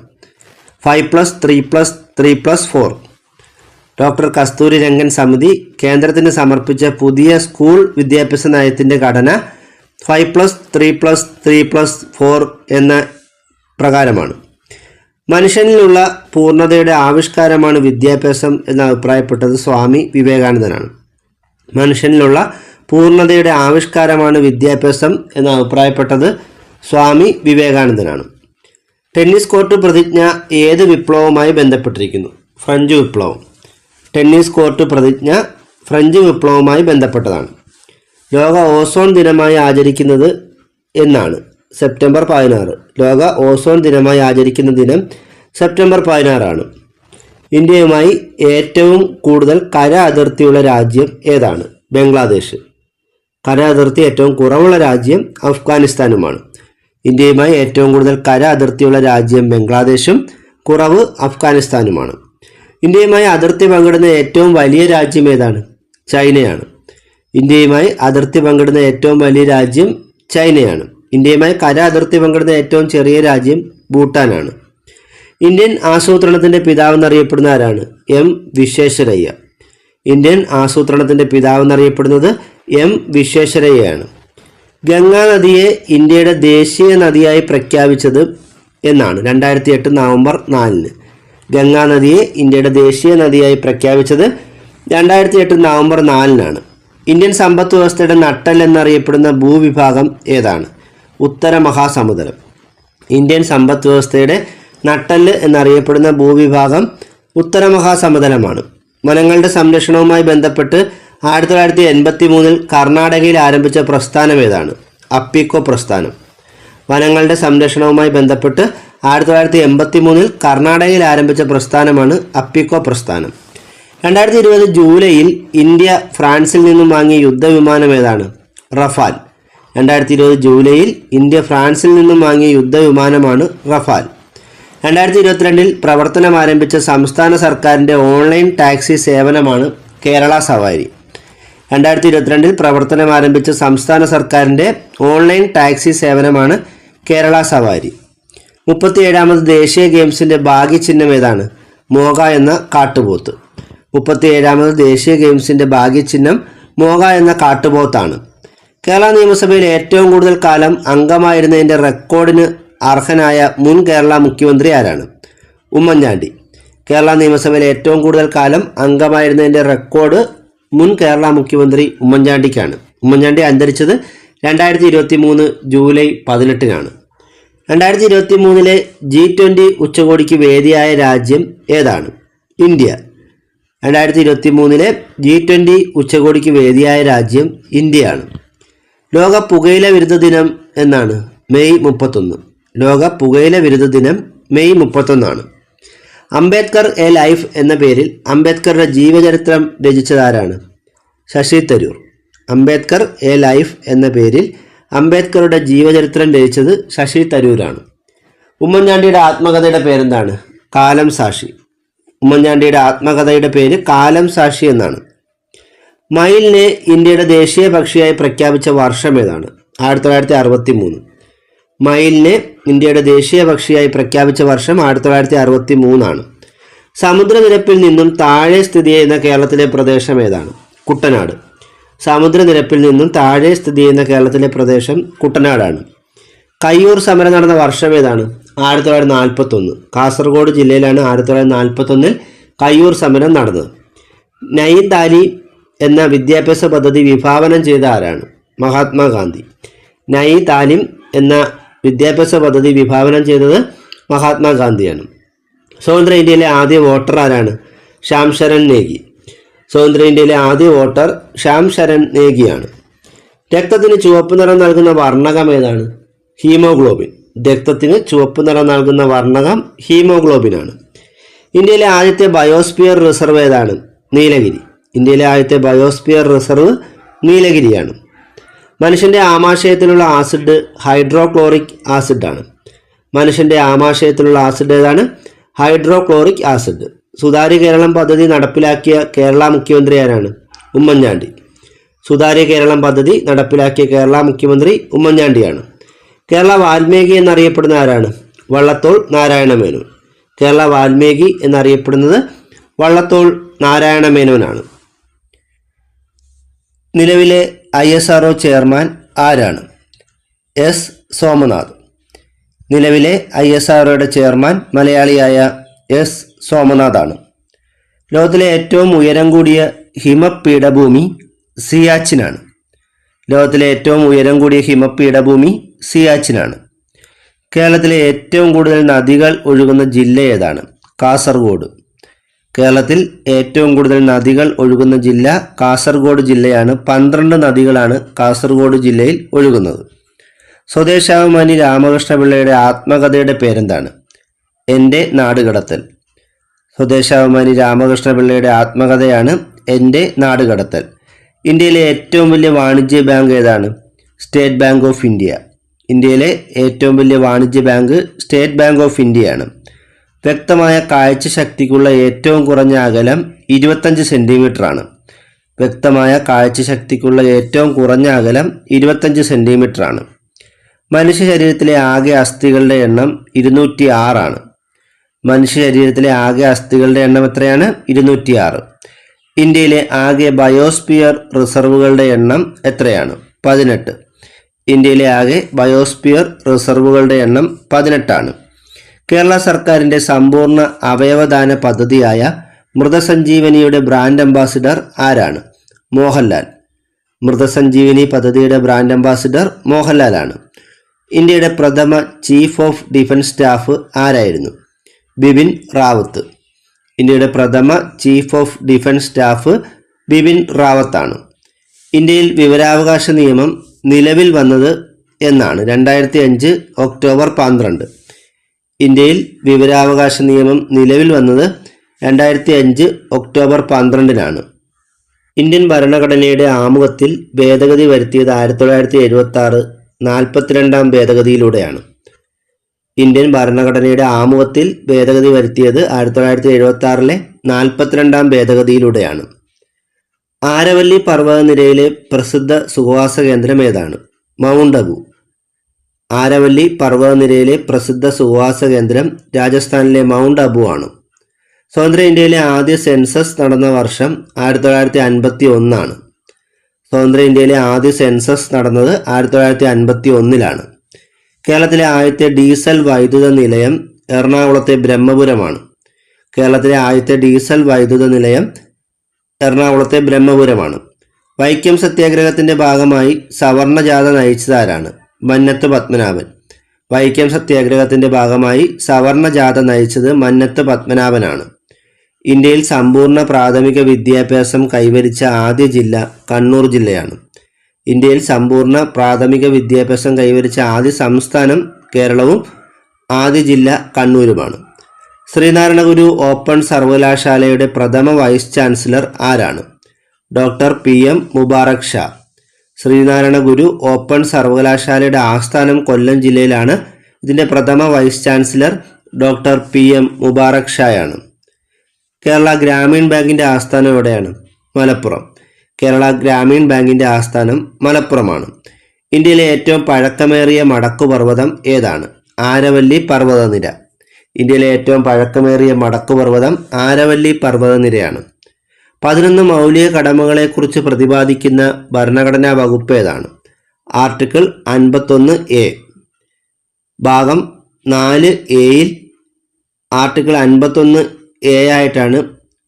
5+3+3+4. ഡോക്ടർ കസ്തൂരി രംഗൻ സമിതി കേന്ദ്രത്തിന് സമർപ്പിച്ച പുതിയ സ്കൂൾ വിദ്യാഭ്യാസ നയത്തിൻ്റെ ഘടന 5+3+3+4 എന്ന പ്രകാരമാണ്. മനുഷ്യനിലുള്ള പൂർണ്ണതയുടെ ആവിഷ്കാരമാണ് വിദ്യാഭ്യാസം എന്ന് അഭിപ്രായപ്പെട്ടത് സ്വാമി വിവേകാനന്ദനാണ്. മനുഷ്യനിലുള്ള പൂർണ്ണതയുടെ ആവിഷ്കാരമാണ് വിദ്യാഭ്യാസം എന്ന് അഭിപ്രായപ്പെട്ടത് സ്വാമി വിവേകാനന്ദനാണ്. ടെന്നീസ് കോർട്ട് പ്രതിജ്ഞ ഏത് വിപ്ലവവുമായി ബന്ധപ്പെട്ടിരിക്കുന്നു? ഫ്രഞ്ച് വിപ്ലവം. ടെന്നീസ് കോർട്ട് പ്രതിജ്ഞ ഫ്രഞ്ച് വിപ്ലവവുമായി ബന്ധപ്പെട്ടതാണ്. ലോക ഓസോൺ ദിനമായി ആചരിക്കുന്നത് എന്നാണ്? സെപ്റ്റംബർ 16. ലോക ഓസോൺ ദിനമായി ആചരിക്കുന്ന ദിനം സെപ്റ്റംബർ 16 ഇന്ത്യയുമായി ഏറ്റവും കൂടുതൽ കര അതിർത്തിയുള്ള രാജ്യം ഏതാണ്? ബംഗ്ലാദേശ്. കര അതിർത്തി ഏറ്റവും കുറവുള്ള രാജ്യം അഫ്ഗാനിസ്ഥാനുമാണ്. ഇന്ത്യയുമായി ഏറ്റവും കൂടുതൽ കര അതിർത്തിയുള്ള രാജ്യം ബംഗ്ലാദേശും കുറവ് അഫ്ഗാനിസ്ഥാനുമാണ്. ഇന്ത്യയുമായി അതിർത്തി പങ്കിടുന്ന ഏറ്റവും വലിയ രാജ്യം ഏതാണ്? ചൈനയാണ്. ഇന്ത്യയുമായി അതിർത്തി പങ്കിടുന്ന ഏറ്റവും വലിയ രാജ്യം ചൈനയാണ്. ഇന്ത്യയുമായി കര അതിർത്തി പങ്കിടുന്ന ഏറ്റവും ചെറിയ രാജ്യം ഭൂട്ടാനാണ്. ഇന്ത്യൻ ആസൂത്രണത്തിൻ്റെ പിതാവെന്നറിയപ്പെടുന്ന ആരാണ്? എം വിശ്വേശ്വരയ്യ. ഇന്ത്യൻ ആസൂത്രണത്തിൻ്റെ പിതാവെന്നറിയപ്പെടുന്നത് എം വിശ്വേശ്വരയ്യയാണ്. ഗംഗാ നദിയെ ഇന്ത്യയുടെ ദേശീയ നദിയായി പ്രഖ്യാപിച്ചത് എന്നാണ്? 2008 നവംബർ 4. ഗംഗാ നദിയെ ഇന്ത്യയുടെ ദേശീയ നദിയായി പ്രഖ്യാപിച്ചത് 2008 നവംബർ 4 ഇന്ത്യൻ സമ്പദ് വ്യവസ്ഥയുടെ നട്ടെൽ എന്നറിയപ്പെടുന്ന ഭൂവിഭാഗം ഏതാണ്? ഉത്തര മഹാസമുദ്രം. ഇന്ത്യൻ സമ്പദ് വ്യവസ്ഥയുടെ നട്ടെല്ല് എന്നറിയപ്പെടുന്ന ഭൂവിഭാഗം ഉത്തര മഹാസമുദ്രമാണ്. വനങ്ങളുടെ സംരക്ഷണവുമായി ബന്ധപ്പെട്ട് 1983 കർണാടകയിൽ ആരംഭിച്ച പ്രസ്ഥാനം ഏതാണ്? അപ്പിക്കോ പ്രസ്ഥാനം. വനങ്ങളുടെ സംരക്ഷണവുമായി ബന്ധപ്പെട്ട് 1983 കർണാടകയിൽ ആരംഭിച്ച പ്രസ്ഥാനമാണ് അപ്പിക്കോ പ്രസ്ഥാനം. 2020 ജൂലൈയിൽ ഇന്ത്യ ഫ്രാൻസിൽ നിന്നും വാങ്ങിയ യുദ്ധവിമാനം ഏതാണ്? റഫാൽ. 2020 ജൂലൈയിൽ ഇന്ത്യ ഫ്രാൻസിൽ നിന്നും വാങ്ങിയ യുദ്ധവിമാനമാണ് റഫാൽ. 2022 പ്രവർത്തനം ആരംഭിച്ച സംസ്ഥാന സർക്കാരിൻ്റെ ഓൺലൈൻ ടാക്സി സേവനമാണ് കേരള സവാരി. 2022 പ്രവർത്തനം ആരംഭിച്ച സംസ്ഥാന സർക്കാരിൻ്റെ ഓൺലൈൻ ടാക്സി സേവനമാണ് കേരള സവാരി. 37ാമത് ദേശീയ ഗെയിംസിൻ്റെ ഭാഗ്യചിഹ്നം ഏതാണ്? മോഗ എന്ന കാട്ടുപോത്ത്. 37ാമത് ദേശീയ ഗെയിംസിൻ്റെ ഭാഗ്യചിഹ്നം മോഗ എന്ന കാട്ടുപോത്താണ്. കേരള നിയമസഭയിൽ ഏറ്റവും കൂടുതൽ കാലം അംഗമായിരുന്നതിൻ്റെ റെക്കോർഡിന് അർഹനായ മുൻ കേരള മുഖ്യമന്ത്രി ആരാണ്? ഉമ്മൻചാണ്ടി. കേരള നിയമസഭയിൽ ഏറ്റവും കൂടുതൽ കാലം അംഗമായിരുന്നതിൻ്റെ റെക്കോർഡ് മുൻ കേരള മുഖ്യമന്ത്രി ഉമ്മൻചാണ്ടിക്കാണ്. ഉമ്മൻചാണ്ടി അന്തരിച്ചത് 2023 ജൂലൈ 18 2023 G20 ഉച്ചകോടിക്ക് വേദിയായ രാജ്യം ഏതാണ്? ഇന്ത്യ. 2023 G20 ഉച്ചകോടിക്ക് വേദിയായ രാജ്യം ഇന്ത്യയാണ്. ലോക പുകയില വിരുദ്ധ ദിനം എന്നാണ്? മെയ് 31. ലോക പുകയില വിരുദ്ധ ദിനം മെയ് 31 അംബേദ്കർ എ ലൈഫ് എന്ന പേരിൽ അംബേദ്കറുടെ ജീവചരിത്രം രചിച്ചതാരാണ്? ശശി തരൂർ. അംബേദ്കർ എ ലൈഫ് എന്ന പേരിൽ അംബേദ്കറുടെ ജീവചരിത്രം രചിച്ചത് ശശി തരൂരാണ്. ഉമ്മൻചാണ്ടിയുടെ ആത്മകഥയുടെ പേരെന്താണ്? കാലം സാക്ഷി. ഉമ്മൻചാണ്ടിയുടെ ആത്മകഥയുടെ പേര് കാലം സാക്ഷി എന്നാണ്. മയിലിനെ ഇന്ത്യയുടെ ദേശീയ പക്ഷിയായി പ്രഖ്യാപിച്ച വർഷം ഏതാണ്? 1963. മയിലിനെ ഇന്ത്യയുടെ ദേശീയ പക്ഷിയായി പ്രഖ്യാപിച്ച വർഷം 1963 സമുദ്രനിരപ്പിൽ നിന്നും താഴെ സ്ഥിതി ചെയ്യുന്ന കേരളത്തിലെ പ്രദേശം ഏതാണ്? കുട്ടനാട്. സമുദ്രനിരപ്പിൽ നിന്നും താഴെ സ്ഥിതി ചെയ്യുന്ന കേരളത്തിലെ പ്രദേശം കുട്ടനാടാണ്. കയ്യൂർ സമരം നടന്ന വർഷം ഏതാണ്? 1941. കാസർഗോഡ് ജില്ലയിലാണ് 1941 കയ്യൂർ സമരം നടന്നത്. നയി താലീം എന്ന വിദ്യാഭ്യാസ പദ്ധതി വിഭാവനം ചെയ്ത ആരാണ്? മഹാത്മാഗാന്ധി. നയി താലീം എന്ന വിദ്യാഭ്യാസ പദ്ധതി വിഭാവനം ചെയ്തത് മഹാത്മാഗാന്ധിയാണ്. സ്വതന്ത്ര ഇന്ത്യയിലെ ആദ്യ വോട്ടർ ആരാണ്? ശ്യാം ശരൺ നേഗി. സ്വതന്ത്ര ഇന്ത്യയിലെ ആദ്യ വോട്ടർ ശ്യാം ശരൺ നേഗിയാണ്. രക്തത്തിന് ചുവപ്പ് നിറം നൽകുന്ന വർണ്ണകം ഏതാണ്? ഹീമോഗ്ലോബിൻ. രക്തത്തിന് ചുവപ്പ് നിറം നൽകുന്ന വർണ്ണകം ഹീമോഗ്ലോബിനാണ്. ഇന്ത്യയിലെ ആദ്യത്തെ ബയോസ്ഫിയർ റിസർവ് ഏതാണ്? നീലഗിരി. ഇന്ത്യയിലെ ആദ്യത്തെ ബയോസ്ഫിയർ റിസർവ് നീലഗിരിയാണ്. മനുഷ്യൻ്റെ ആമാശയത്തിലുള്ള ആസിഡ് ഹൈഡ്രോക്ലോറിക് ആസിഡ് ആണ്. മനുഷ്യൻ്റെ ആമാശയത്തിലുള്ള ആസിഡ് ഏതാണ്? Hydrochloric acid. സുതാര്യ കേരളം പദ്ധതി നടപ്പിലാക്കിയ കേരള മുഖ്യമന്ത്രി ആരാണ്? ഉമ്മൻചാണ്ടി. സുതാര്യ കേരളം പദ്ധതി നടപ്പിലാക്കിയ കേരള മുഖ്യമന്ത്രി ഉമ്മൻചാണ്ടിയാണ്. കേരള വാൽമീകി എന്നറിയപ്പെടുന്ന ആരാണ്? വള്ളത്തോൾ നാരായണ മേനോൻ. കേരള വാൽമീകി എന്നറിയപ്പെടുന്നത് വള്ളത്തോൾ നാരായണ മേനോനാണ്. നിലവിലെ ISRO ചെയർമാൻ ആരാണ്? എസ് സോമനാഥ്. നിലവിലെ ISROയുടെ ചെയർമാൻ മലയാളിയായ എസ് സോമനാഥാണ്. ലോകത്തിലെ ഏറ്റവും ഉയരം കൂടിയ ഹിമപീഠഭൂമി സിയാച്ചിനാണ്. ലോകത്തിലെ ഏറ്റവും ഉയരം കൂടിയ ഹിമപീഠഭൂമി സിയാച്ചിനാണ്. കേരളത്തിലെ ഏറ്റവും കൂടുതൽ നദികൾ ഒഴുകുന്ന ജില്ല ഏതാണ്? കാസർഗോഡ്. കേരളത്തിൽ ഏറ്റവും കൂടുതൽ നദികൾ ഒഴുകുന്ന ജില്ല കാസർഗോഡ് ജില്ലയാണ്. 12 നദികളാണ് കാസർഗോഡ് ജില്ലയിൽ ഒഴുകുന്നത്. സ്വദേശാഭിമാനി രാമകൃഷ്ണപിള്ളയുടെ ആത്മകഥയുടെ പേരെന്താണ്? എൻ്റെ നാടുകടത്തൽ. സ്വദേശാഭിമാനി രാമകൃഷ്ണപിള്ളയുടെ ആത്മകഥയാണ് എൻ്റെ നാടുകടത്തൽ. ഇന്ത്യയിലെ ഏറ്റവും വലിയ വാണിജ്യ ബാങ്ക് ഏതാണ്? State bank of India. ഇന്ത്യയിലെ ഏറ്റവും വലിയ വാണിജ്യ ബാങ്ക് സ്റ്റേറ്റ് ബാങ്ക് ഓഫ് ഇന്ത്യയാണ്. വ്യക്തമായ കാഴ്ചശക്തിക്കുള്ള ഏറ്റവും കുറഞ്ഞ അകലം 25 സെൻറ്റിമീറ്ററാണ്. വ്യക്തമായ കാഴ്ചശക്തിക്കുള്ള ഏറ്റവും കുറഞ്ഞ അകലം 25 സെൻറ്റിമീറ്ററാണ്. മനുഷ്യ ശരീരത്തിലെ ആകെ അസ്ഥികളുടെ എണ്ണം 206 ആണ്. മനുഷ്യ ശരീരത്തിലെ ആകെ അസ്ഥികളുടെ എണ്ണം എത്രയാണ്? 206. ഇന്ത്യയിലെ ആകെ ബയോസ്ഫിയർ റിസർവുകളുടെ എണ്ണം എത്രയാണ്? 18. ഇന്ത്യയിലെ ആകെ ബയോസ്ഫിയർ റിസർവുകളുടെ എണ്ണം 18 ആണ്. കേരള സർക്കാരിൻ്റെ സമ്പൂർണ്ണ അവയവദാന പദ്ധതിയായ മൃതസഞ്ജീവനിയുടെ ബ്രാൻഡ് അംബാസിഡർ ആരാണ്? മോഹൻലാൽ. മൃതസഞ്ജീവനി പദ്ധതിയുടെ ബ്രാൻഡ് അംബാസിഡർ മോഹൻലാലാണ്. ഇന്ത്യയുടെ പ്രഥമ ചീഫ് ഓഫ് ഡിഫൻസ് സ്റ്റാഫ് ആരായിരുന്നു? ബിപിൻ റാവത്ത്. ഇന്ത്യയുടെ പ്രഥമ chief of defence staff Bipin റാവത്താണ്. ഇന്ത്യയിൽ വിവരാവകാശ നിയമം നിലവിൽ വന്നത് എന്നാണ്? 2005 ഒക്ടോബർ 12. ഇന്ത്യയിൽ വിവരാവകാശ നിയമം നിലവിൽ വന്നത് 2005 ഒക്ടോബർ 12-നാണ്. ഇന്ത്യൻ ഭരണഘടനയുടെ ആമുഖത്തിൽ ഭേദഗതി വരുത്തിയത് 1976 42-ാം ഭേദഗതിയിലൂടെയാണ്. ഇന്ത്യൻ ഭരണഘടനയുടെ ആമുഖത്തിൽ ഭേദഗതി വരുത്തിയത് 1976-ലെ 42-ാം ഭേദഗതിയിലൂടെയാണ്. ആരവല്ലി പർവ്വതനിരയിലെ പ്രസിദ്ധ സുഖവാസ കേന്ദ്രം ഏതാണ്? മൗണ്ട് അബു. ആരവല്ലി പർവ്വതനിരയിലെ പ്രസിദ്ധ സുഖവാസ കേന്ദ്രം രാജസ്ഥാനിലെ മൗണ്ട് അബു ആണ്. സ്വതന്ത്ര ഇന്ത്യയിലെ ആദ്യ സെൻസസ് നടന്ന വർഷം 1951 ആണ്. സ്വതന്ത്ര ഇന്ത്യയിലെ ആദ്യ സെൻസസ് നടന്നത് 1951-ലാണ്. കേരളത്തിലെ ആദ്യത്തെ ഡീസൽ വൈദ്യുത നിലയം എറണാകുളത്തെ ബ്രഹ്മപുരമാണ്. കേരളത്തിലെ ആദ്യത്തെ ഡീസൽ വൈദ്യുത നിലയം എറണാകുളത്തെ ബ്രഹ്മപുരമാണ്. വൈക്കം സത്യാഗ്രഹത്തിന്റെ ഭാഗമായി സവർണജാഥ നയിച്ചതാരാണ്? മന്നത്ത് പത്മനാഭൻ. വൈക്കം സത്യാഗ്രഹത്തിന്റെ ഭാഗമായി സവർണജാഥ നയിച്ചത് മന്നത്ത് പത്മനാഭനാണ്. ഇന്ത്യയിൽ സമ്പൂർണ്ണ പ്രാഥമിക വിദ്യാഭ്യാസം കൈവരിച്ച ആദ്യ ജില്ല കണ്ണൂർ ജില്ലയാണ്. ഇന്ത്യയിൽ സമ്പൂർണ്ണ പ്രാഥമിക വിദ്യാഭ്യാസം കൈവരിച്ച ആദ്യ സംസ്ഥാനം കേരളവും ആദ്യ ജില്ല കണ്ണൂരുമാണ്. ശ്രീനാരായണ ഗുരു ഓപ്പൺ സർവകലാശാലയുടെ പ്രഥമ വൈസ് ചാൻസലർ ആരാണ്? Doctor PM Mubarak Shah. Sreenarayana Guru open സർവകലാശാലയുടെ ആസ്ഥാനം കൊല്ലം ജില്ലയിലാണ്. ഇതിൻ്റെ പ്രഥമ vice chancellor doctor PM Mubarak ഷായാണ്. കേരള ഗ്രാമീൺ ബാങ്കിൻ്റെ ആസ്ഥാനം എവിടെയാണ്? മലപ്പുറം. കേരള ഗ്രാമീൺ ബാങ്കിൻ്റെ ആസ്ഥാനം മലപ്പുറമാണ്. ഇന്ത്യയിലെ ഏറ്റവും പഴക്കമേറിയ മടക്കുപർവ്വതം ഏതാണ്? ആരവല്ലി പർവ്വതനിര. ഇന്ത്യയിലെ ഏറ്റവും പഴക്കമേറിയ മടക്കുപർവ്വതം ആരവല്ലി പർവ്വതനിരയാണ്. 11 മൗലിക കടമകളെക്കുറിച്ച് പ്രതിപാദിക്കുന്ന ഭരണഘടനാ വകുപ്പ് ഏതാണ്? Article 51A. ഭാഗം 4A-യിൽ ആർട്ടിക്കിൾ 51A ആയിട്ടാണ്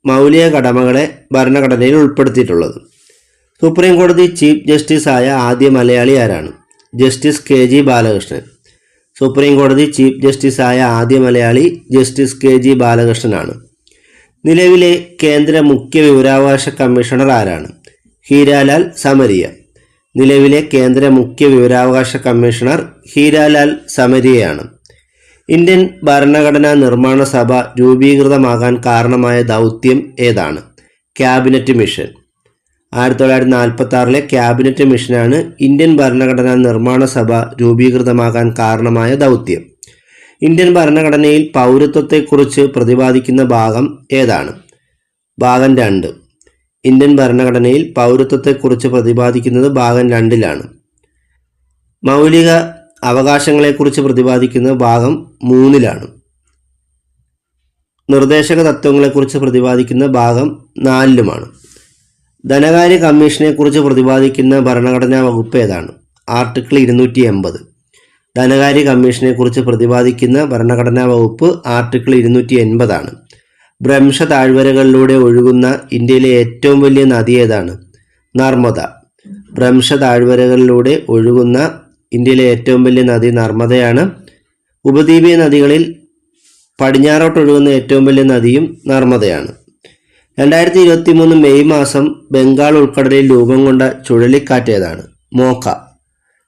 മൗലിക കടമകളെ ഭരണഘടനയിൽ ഉൾപ്പെടുത്തിയിട്ടുള്ളത്. സുപ്രീം കോടതി ചീഫ് ജസ്റ്റിസ് ആയ ആദ്യ മലയാളി ആരാണ്? Justice KG Balakrishnan. സുപ്രീം കോടതി ചീഫ് ജസ്റ്റിസ് ആയ ആദ്യ മലയാളി ജസ്റ്റിസ് KG ബാലകൃഷ്ണനാണ്. നിലവിലെ കേന്ദ്ര മുഖ്യ വിവരാവകാശ കമ്മീഷണർ ആരാണ്? ഹീരാലാൽ സമരിയ. നിലവിലെ കേന്ദ്ര മുഖ്യ വിവരാവകാശ കമ്മീഷണർ ഹീരാലാൽ സമരിയയാണ്. ഇന്ത്യൻ ഭരണഘടനാ നിർമ്മാണ സഭ രൂപീകൃതമാകാൻ കാരണമായ ദൗത്യം ഏതാണ്? Cabinet mission. 1946 ക്യാബിനറ്റ് മിഷനാണ് ഇന്ത്യൻ ഭരണഘടനാ നിർമ്മാണ സഭ രൂപീകൃതമാകാൻ കാരണമായ ദൗത്യം. ഇന്ത്യൻ ഭരണഘടനയിൽ പൗരത്വത്തെക്കുറിച്ച് പ്രതിപാദിക്കുന്ന ഭാഗം ഏതാണ്? ഭാഗം 2. ഇന്ത്യൻ ഭരണഘടനയിൽ പൗരത്വത്തെക്കുറിച്ച് പ്രതിപാദിക്കുന്നത് ഭാഗം 2-ലാണ്. മൗലിക അവകാശങ്ങളെക്കുറിച്ച് പ്രതിപാദിക്കുന്നത് ഭാഗം 3-ലാണ്. നിർദ്ദേശക തത്വങ്ങളെക്കുറിച്ച് പ്രതിപാദിക്കുന്ന ഭാഗം 4-ലുമാണ്. ധനകാര്യ കമ്മീഷനെക്കുറിച്ച് പ്രതിപാദിക്കുന്ന ഭരണഘടനാ വകുപ്പ് ഏതാണ്? ആർട്ടിക്കിൾ 280. ധനകാര്യ കമ്മീഷനെക്കുറിച്ച് പ്രതിപാദിക്കുന്ന ഭരണഘടനാ വകുപ്പ് ആർട്ടിക്കിൾ 280 ഭ്രംശ താഴ്വരകളിലൂടെ ഒഴുകുന്ന ഇന്ത്യയിലെ ഏറ്റവും വലിയ നദി ഏതാണ്? നർമ്മദ. ഭ്രംശ താഴ്വരകളിലൂടെ ഒഴുകുന്ന ഇന്ത്യയിലെ ഏറ്റവും വലിയ നദി നർമ്മദയാണ്. ഉപദ്വീപീയ നദികളിൽ പടിഞ്ഞാറോട്ടൊഴുകുന്ന ഏറ്റവും വലിയ നദിയും നർമ്മദയാണ്. 2023 മെയ് മാസം ബംഗാൾ ഉൾക്കടലിൽ രൂപം കൊണ്ട ചുഴലിക്കാറ്റ് ഏതാണ്? മോക്ക.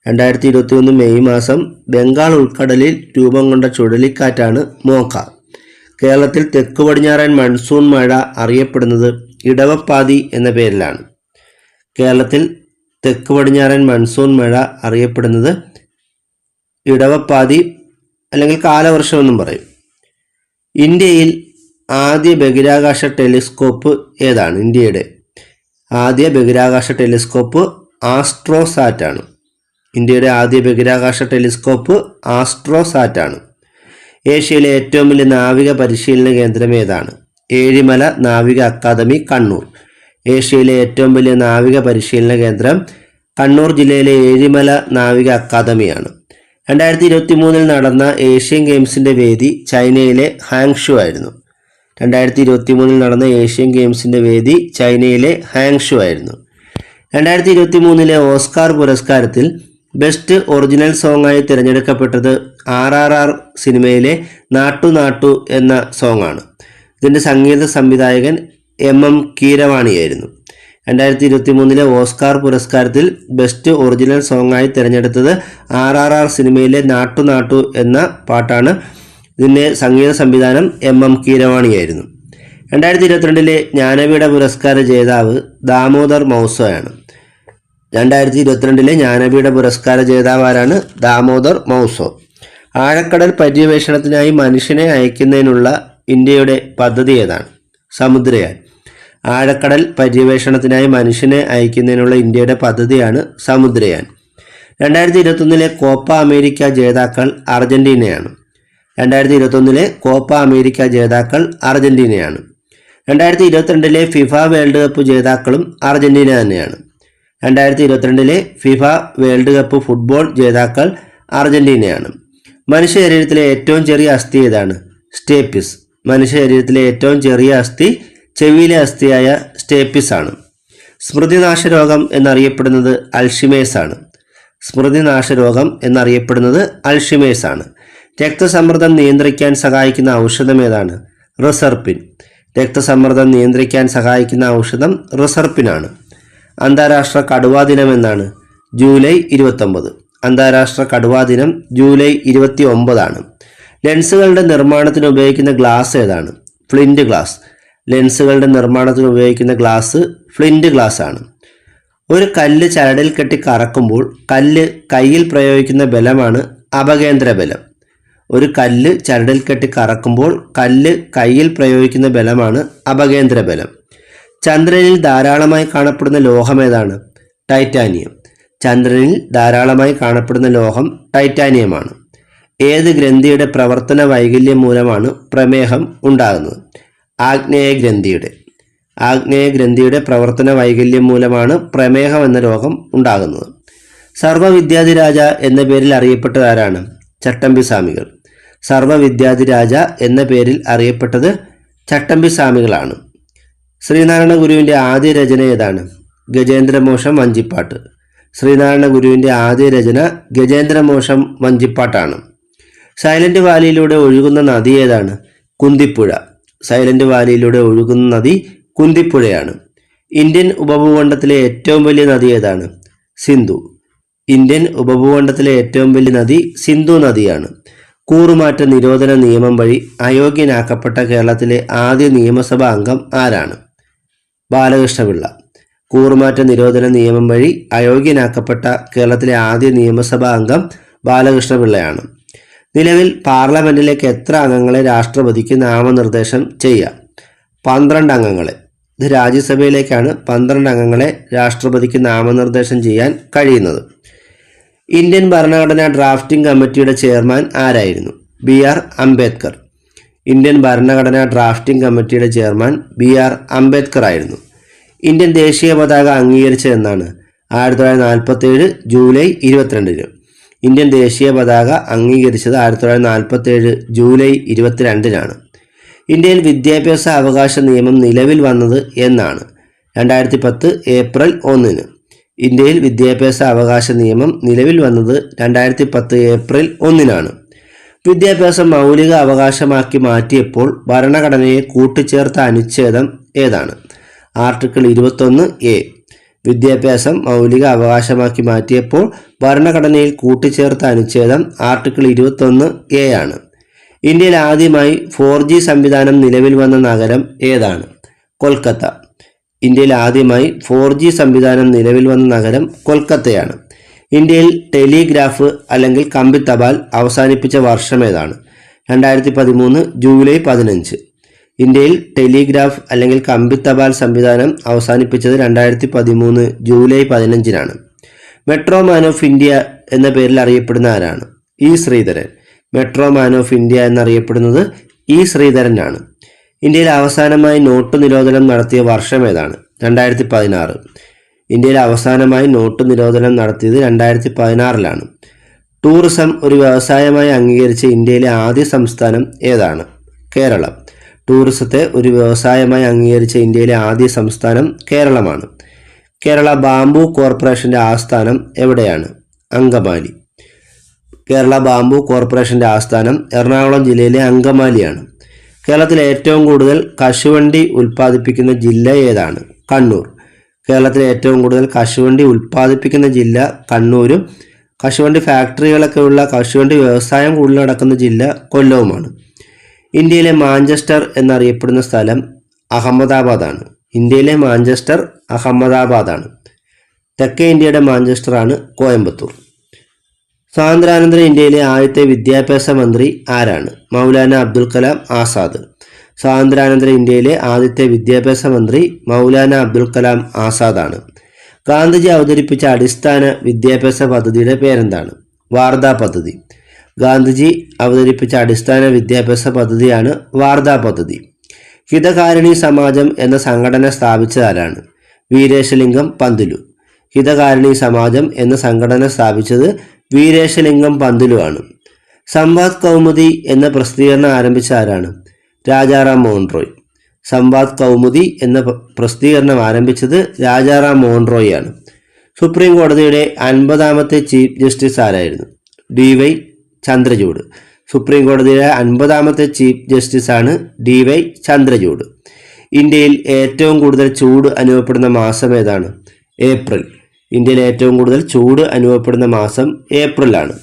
2023 മെയ് മാസം ബംഗാൾ ഉൾക്കടലിൽ രൂപം കൊണ്ട ചുഴലിക്കാറ്റാണ് മോക്ക. കേരളത്തിൽ തെക്ക് പടിഞ്ഞാറൻ മൺസൂൺ മഴ അറിയപ്പെടുന്നത് ഇടവപ്പാതി എന്ന പേരിലാണ്. കേരളത്തിൽ തെക്ക് പടിഞ്ഞാറൻ മൺസൂൺ മഴ അറിയപ്പെടുന്നത് ഇടവപ്പാതി അല്ലെങ്കിൽ കാലവർഷം എന്നും പറയും. ഇന്ത്യയിൽ ആദ്യ ബഹിരാകാശ ടെലിസ്കോപ്പ് ഏതാണ്? ഇന്ത്യയുടെ ആദ്യ ബഹിരാകാശ ടെലിസ്കോപ്പ് ആസ്ട്രോസാറ്റ് ആണ്. ഇന്ത്യയുടെ ആദ്യ ബഹിരാകാശ ടെലിസ്കോപ്പ് ആസ്ട്രോസാറ്റ് ആണ്. ഏഷ്യയിലെ ഏറ്റവും വലിയ നാവിക പരിശീലന കേന്ദ്രം ഏതാണ്? ഏഴിമല നാവിക അക്കാദമി, കണ്ണൂർ. ഏഷ്യയിലെ ഏറ്റവും വലിയ നാവിക പരിശീലന കേന്ദ്രം കണ്ണൂർ ജില്ലയിലെ ഏഴിമല നാവിക അക്കാദമിയാണ്. 2023 നടന്ന ഏഷ്യൻ ഗെയിംസിന്റെ വേദി ചൈനയിലെ ഹാങ്ഷു ആയിരുന്നു. 2023 നടന്ന ഏഷ്യൻ ഗെയിംസിന്റെ വേദി ചൈനയിലെ ഹാങ്ഷു ആയിരുന്നു. 2023 ഓസ്കാർ പുരസ്കാരത്തിൽ ബെസ്റ്റ് ഒറിജിനൽ സോങ്ങായി തിരഞ്ഞെടുക്കപ്പെട്ടത് RRR സിനിമയിലെ നാട്ടു നാട്ടു എന്ന സോങ്ങാണ്. ഇതിൻ്റെ സംഗീത സംവിധായകൻ MM കീരവാണിയായിരുന്നു. 2023 ഓസ്കാർ പുരസ്കാരത്തിൽ ബെസ്റ്റ് ഒറിജിനൽ സോങ്ങായി തിരഞ്ഞെടുത്തത് RRR സിനിമയിലെ നാട്ടു നാട്ടു എന്ന പാട്ടാണ്. ഇതിൻ്റെ സംഗീത സംവിധാനം MM കീരവാണിയായിരുന്നു. 2022 ജ്ഞാനപീഠ പുരസ്കാര ജേതാവ് ദാമോദർ മൗസോയാണ്. 2022 ജ്ഞാനപീഠ പുരസ്കാര ജേതാവ് ആരാണ്? ദാമോദർ മൗസോ. ആഴക്കടൽ പര്യവേഷണത്തിനായി മനുഷ്യനെ അയക്കുന്നതിനുള്ള ഇന്ത്യയുടെ പദ്ധതി ഏതാണ്? സമുദ്രയാൻ. ആഴക്കടൽ പര്യവേഷണത്തിനായി മനുഷ്യനെ അയക്കുന്നതിനുള്ള ഇന്ത്യയുടെ പദ്ധതിയാണ് സമുദ്രയാൻ. 2021 കോപ്പ അമേരിക്ക ജേതാക്കൾ അർജന്റീനയാണ്. 2021 കോപ്പ അമേരിക്ക ജേതാക്കൾ അർജന്റീനയാണ്. 2022 ഫിഫ വേൾഡ് കപ്പ് ജേതാക്കളും അർജന്റീന തന്നെയാണ്. 2022 ഫിഫ വേൾഡ് കപ്പ് ഫുട്ബോൾ ജേതാക്കൾ അർജന്റീനയാണ്. മനുഷ്യ ശരീരത്തിലെ ഏറ്റവും ചെറിയ അസ്ഥി ഏതാണ്? സ്റ്റേപ്പിസ്. മനുഷ്യ ശരീരത്തിലെ ഏറ്റവും ചെറിയ അസ്ഥി ചെവിയിലെ അസ്ഥിയായ സ്റ്റേപ്പിസ് ആണ്. സ്മൃതിനാശരോഗം എന്നറിയപ്പെടുന്നത് അൽഷിമേഴ്സ് ആണ്. സ്മൃതിനാശരോഗം എന്നറിയപ്പെടുന്നത് അൽഷിമേഴ്സ് ആണ്. രക്തസമ്മർദ്ദം നിയന്ത്രിക്കാൻ സഹായിക്കുന്ന ഔഷധം ഏതാണ്? റിസർപ്പിൻ. രക്തസമ്മർദ്ദം നിയന്ത്രിക്കാൻ സഹായിക്കുന്ന ഔഷധം റിസർപ്പിനാണ്. അന്താരാഷ്ട്ര കടുവാ ദിനം എന്നാണ്? ജൂലൈ 29. അന്താരാഷ്ട്ര കടുവാ ദിനം ജൂലൈ 29 ലെൻസുകളുടെ നിർമ്മാണത്തിന് ഉപയോഗിക്കുന്ന ഗ്ലാസ് ഏതാണ്? Flint glass. ലെൻസുകളുടെ നിർമ്മാണത്തിന് ഉപയോഗിക്കുന്ന ഗ്ലാസ് ഫ്ലിൻറ്റ് ഗ്ലാസ് ആണ്. ഒരു കല്ല് ചരടിൽ കെട്ടി കറക്കുമ്പോൾ കല്ല് കയ്യിൽ പ്രയോഗിക്കുന്ന ബലമാണ് അപകേന്ദ്ര ബലം. ഒരു കല്ല് ചരടിൽ കെട്ടി കറക്കുമ്പോൾ കല്ല് കയ്യിൽ പ്രയോഗിക്കുന്ന ബലമാണ് അപകേന്ദ്ര ബലം. ചന്ദ്രനിൽ ധാരാളമായി കാണപ്പെടുന്ന ലോഹം ഏതാണ്? ടൈറ്റാനിയം. ചന്ദ്രനിൽ ധാരാളമായി കാണപ്പെടുന്ന ലോഹം ടൈറ്റാനിയമാണ്. ഏത് ഗ്രന്ഥിയുടെ പ്രവർത്തന വൈകല്യം മൂലമാണ് പ്രമേഹം ഉണ്ടാകുന്നത്? ആഗ്നേയ ഗ്രന്ഥിയുടെ. ആഗ്നേയ ഗ്രന്ഥിയുടെ പ്രവർത്തന വൈകല്യം മൂലമാണ് പ്രമേഹം എന്ന രോഗം ഉണ്ടാകുന്നത്. സർവ്വവിദ്യാധിരാജ എന്ന പേരിൽ അറിയപ്പെട്ടത് ആരാണ്? ചട്ടമ്പിസ്വാമികൾ. സർവ്വവിദ്യാധിരാജ എന്ന പേരിൽ അറിയപ്പെട്ടത് ചട്ടമ്പിസ്വാമികളാണ്. ശ്രീനാരായണ ഗുരുവിൻ്റെ ആദ്യ രചന ഏതാണ്? ഗജേന്ദ്രമോക്ഷം വഞ്ചിപ്പാട്ട്. ശ്രീനാരായണ ഗുരുവിൻ്റെ ആദ്യ രചന ഗജേന്ദ്രമോക്ഷം വഞ്ചിപ്പാട്ടാണ്. സൈലന്റ് വാലിയിലൂടെ ഒഴുകുന്ന നദി ഏതാണ്? കുന്തിപ്പുഴ. സൈലന്റ് വാലിയിലൂടെ ഒഴുകുന്ന നദി കുന്തിപ്പുഴയാണ്. ഇന്ത്യൻ ഉപഭൂഖണ്ഡത്തിലെ ഏറ്റവും വലിയ നദി ഏതാണ്? സിന്ധു. ഇന്ത്യൻ ഉപഭൂഖണ്ഡത്തിലെ ഏറ്റവും വലിയ നദി സിന്ധു നദിയാണ്. കൂറുമാറ്റ നിരോധന നിയമം വഴി അയോഗ്യനാക്കപ്പെട്ട കേരളത്തിലെ ആദ്യ നിയമസഭാ അംഗം ആരാണ്? ബാലകൃഷ്ണപിള്ള. കൂറുമാറ്റ നിരോധന നിയമം വഴി അയോഗ്യനാക്കപ്പെട്ട കേരളത്തിലെ ആദ്യ നിയമസഭാ അംഗം ബാലകൃഷ്ണപിള്ളയാണ്. നിലവിൽ പാർലമെന്റിലേക്ക് എത്ര അംഗങ്ങളെ രാഷ്ട്രപതിക്ക് നാമനിർദ്ദേശം ചെയ്യാം? 12 അംഗങ്ങളെ. ഇത് രാജ്യസഭയിലേക്കാണ് 12 അംഗങ്ങളെ രാഷ്ട്രപതിക്ക് നാമനിർദ്ദേശം ചെയ്യാൻ കഴിയുന്നത്. ഇന്ത്യൻ ഭരണഘടനാ ഡ്രാഫ്റ്റിംഗ് കമ്മിറ്റിയുടെ ചെയർമാൻ ആരായിരുന്നു? BR അംബേദ്കർ. ഇന്ത്യൻ ഭരണഘടനാ ഡ്രാഫ്റ്റിംഗ് കമ്മിറ്റിയുടെ ചെയർമാൻ BR അംബേദ്കർ ആയിരുന്നു. ഇന്ത്യൻ ദേശീയ പതാക അംഗീകരിച്ചത് എന്നാണ്? 1947 ജൂലൈ 22. ഇന്ത്യൻ ദേശീയ പതാക അംഗീകരിച്ചത് 1947 ജൂലൈ 22-നാണ്. ഇന്ത്യയിൽ വിദ്യാഭ്യാസ അവകാശ നിയമം നിലവിൽ വന്നത് എന്നാണ്? 2010 ഏപ്രിൽ 1. ഇന്ത്യയിൽ വിദ്യാഭ്യാസ അവകാശ നിയമം നിലവിൽ വന്നത് 2010 ഏപ്രിൽ 1-നാണ്. വിദ്യാഭ്യാസം മൗലിക അവകാശമാക്കി മാറ്റിയപ്പോൾ ഭരണഘടനയെ കൂട്ടിച്ചേർത്ത അനുച്ഛേദം ഏതാണ്? Article 21A. വിദ്യാഭ്യാസം മൗലിക അവകാശമാക്കി മാറ്റിയപ്പോൾ ഭരണഘടനയിൽ കൂട്ടിച്ചേർത്ത അനുച്ഛേദം ആർട്ടിക്കിൾ 21A ആണ്. ഇന്ത്യയിൽ ആദ്യമായി 4G സംവിധാനം നിലവിൽ വന്ന നഗരം ഏതാണ്? കൊൽക്കത്ത. ഇന്ത്യയിൽ ആദ്യമായി 4G സംവിധാനം നിലവിൽ വന്ന നഗരം കൊൽക്കത്തയാണ്. ഇന്ത്യയിൽ ടെലിഗ്രാഫ് അല്ലെങ്കിൽ കമ്പി തപാൽ അവസാനിപ്പിച്ച വർഷം ഏതാണ്? 2013 ജൂലൈ 15. ഇന്ത്യയിൽ ടെലിഗ്രാഫ് അല്ലെങ്കിൽ കമ്പി തപാൽ സംവിധാനം അവസാനിപ്പിച്ചത് 2013 ജൂലൈ 15-നാണ്. മെട്രോ മാൻ ഓഫ് ഇന്ത്യ എന്ന പേരിൽ അറിയപ്പെടുന്ന ആരാണ്? E. Sreedharan. Metro man of India എന്നറിയപ്പെടുന്നത് E. ശ്രീധരനാണ്. ഇന്ത്യയിൽ അവസാനമായി നോട്ട് നിരോധനം നടത്തിയ വർഷം ഏതാണ്? 2016. ഇന്ത്യയിൽ അവസാനമായി നോട്ട് നിരോധനം നടത്തിയത് 2016-ലാണ്. ടൂറിസം ഒരു വ്യവസായമായി അംഗീകരിച്ച ഇന്ത്യയിലെ ആദ്യ സംസ്ഥാനം ഏതാണ്? കേരളം. ടൂറിസത്തെ ഒരു വ്യവസായമായി അംഗീകരിച്ച ഇന്ത്യയിലെ ആദ്യ സംസ്ഥാനം കേരളമാണ്. കേരള ബാംബു കോർപ്പറേഷന്റെ ആസ്ഥാനം എവിടെയാണ്? അങ്കമാലി. കേരള ബാംബു കോർപ്പറേഷന്റെ ആസ്ഥാനം എറണാകുളം ജില്ലയിലെ അങ്കമാലിയാണ്. കേരളത്തിലെ ഏറ്റവും കൂടുതൽ കശുവണ്ടി ഉൽപ്പാദിപ്പിക്കുന്ന ജില്ല ഏതാണ്? കണ്ണൂർ. കേരളത്തിലെ ഏറ്റവും കൂടുതൽ കശുവണ്ടി ഉൽപ്പാദിപ്പിക്കുന്ന ജില്ല കണ്ണൂരും കശുവണ്ടി ഫാക്ടറികളൊക്കെ ഉള്ള കശുവണ്ടി വ്യവസായം കൂടുതൽ നടക്കുന്ന ജില്ല കൊല്ലവുമാണ്. ഇന്ത്യയിലെ മാഞ്ചസ്റ്റർ എന്നറിയപ്പെടുന്ന സ്ഥലം അഹമ്മദാബാദാണ്. ഇന്ത്യയിലെ മാഞ്ചസ്റ്റർ അഹമ്മദാബാദാണ്. തെക്കേ ഇന്ത്യയുടെ മാഞ്ചസ്റ്ററാണ് കോയമ്പത്തൂർ. സ്വാതന്ത്ര്യാനന്തര ഇന്ത്യയിലെ ആദ്യത്തെ വിദ്യാഭ്യാസ മന്ത്രി ആരാണ്? മൗലാന അബ്ദുൽ കലാം ആസാദ്. സ്വാതന്ത്ര്യാനന്തര ഇന്ത്യയിലെ ആദ്യത്തെ വിദ്യാഭ്യാസ മന്ത്രി മൗലാന അബ്ദുൽ കലാം ആസാദാണ്. ഗാന്ധിജി അവതരിപ്പിച്ച അടിസ്ഥാന വിദ്യാഭ്യാസ പദ്ധതിയുടെ പേരെന്താണ്? വാർധ പദ്ധതി. ഗാന്ധിജി അവതരിപ്പിച്ച അടിസ്ഥാന വിദ്യാഭ്യാസ പദ്ധതിയാണ് വാർധ പദ്ധതി. ഹിതകാരിണി സമാജം എന്ന സംഘടന സ്ഥാപിച്ചതാരാണ്? വീരേശലിംഗം പന്തുലു. ഹിതകാരിണി സമാജം എന്ന സംഘടന സ്ഥാപിച്ചത് വീരേശലിംഗം പന്തുലു ആണ്. സംവാദ് കൗമുദി എന്ന പ്രസിദ്ധീകരണം ആരംഭിച്ച ആരാണ്? രാജാറാം മോഹൻ റോയ്. സംവാദ് കൗമുദി എന്ന പ്രസിദ്ധീകരണം ആരംഭിച്ചത് രാജാറാം മോഹൻ റോയ് ആണ്. സുപ്രീം കോടതിയുടെ 50ാമത്തെ ചീഫ് ജസ്റ്റിസ് ആരായിരുന്നു? DY ചന്ദ്രചൂഡ്. സുപ്രീം കോടതിയുടെ 50ാമത്തെ ചീഫ് ജസ്റ്റിസ് ആണ് DY ചന്ദ്രചൂഡ്. ഇന്ത്യയിൽ ഏറ്റവും കൂടുതൽ ചൂട് അനുഭവപ്പെടുന്ന മാസം ഏതാണ്? ഏപ്രിൽ. ഇന്ത്യയിൽ ഏറ്റവും കൂടുതൽ ചൂട് അനുഭവപ്പെടുന്ന മാസം ഏപ്രിലാണ്.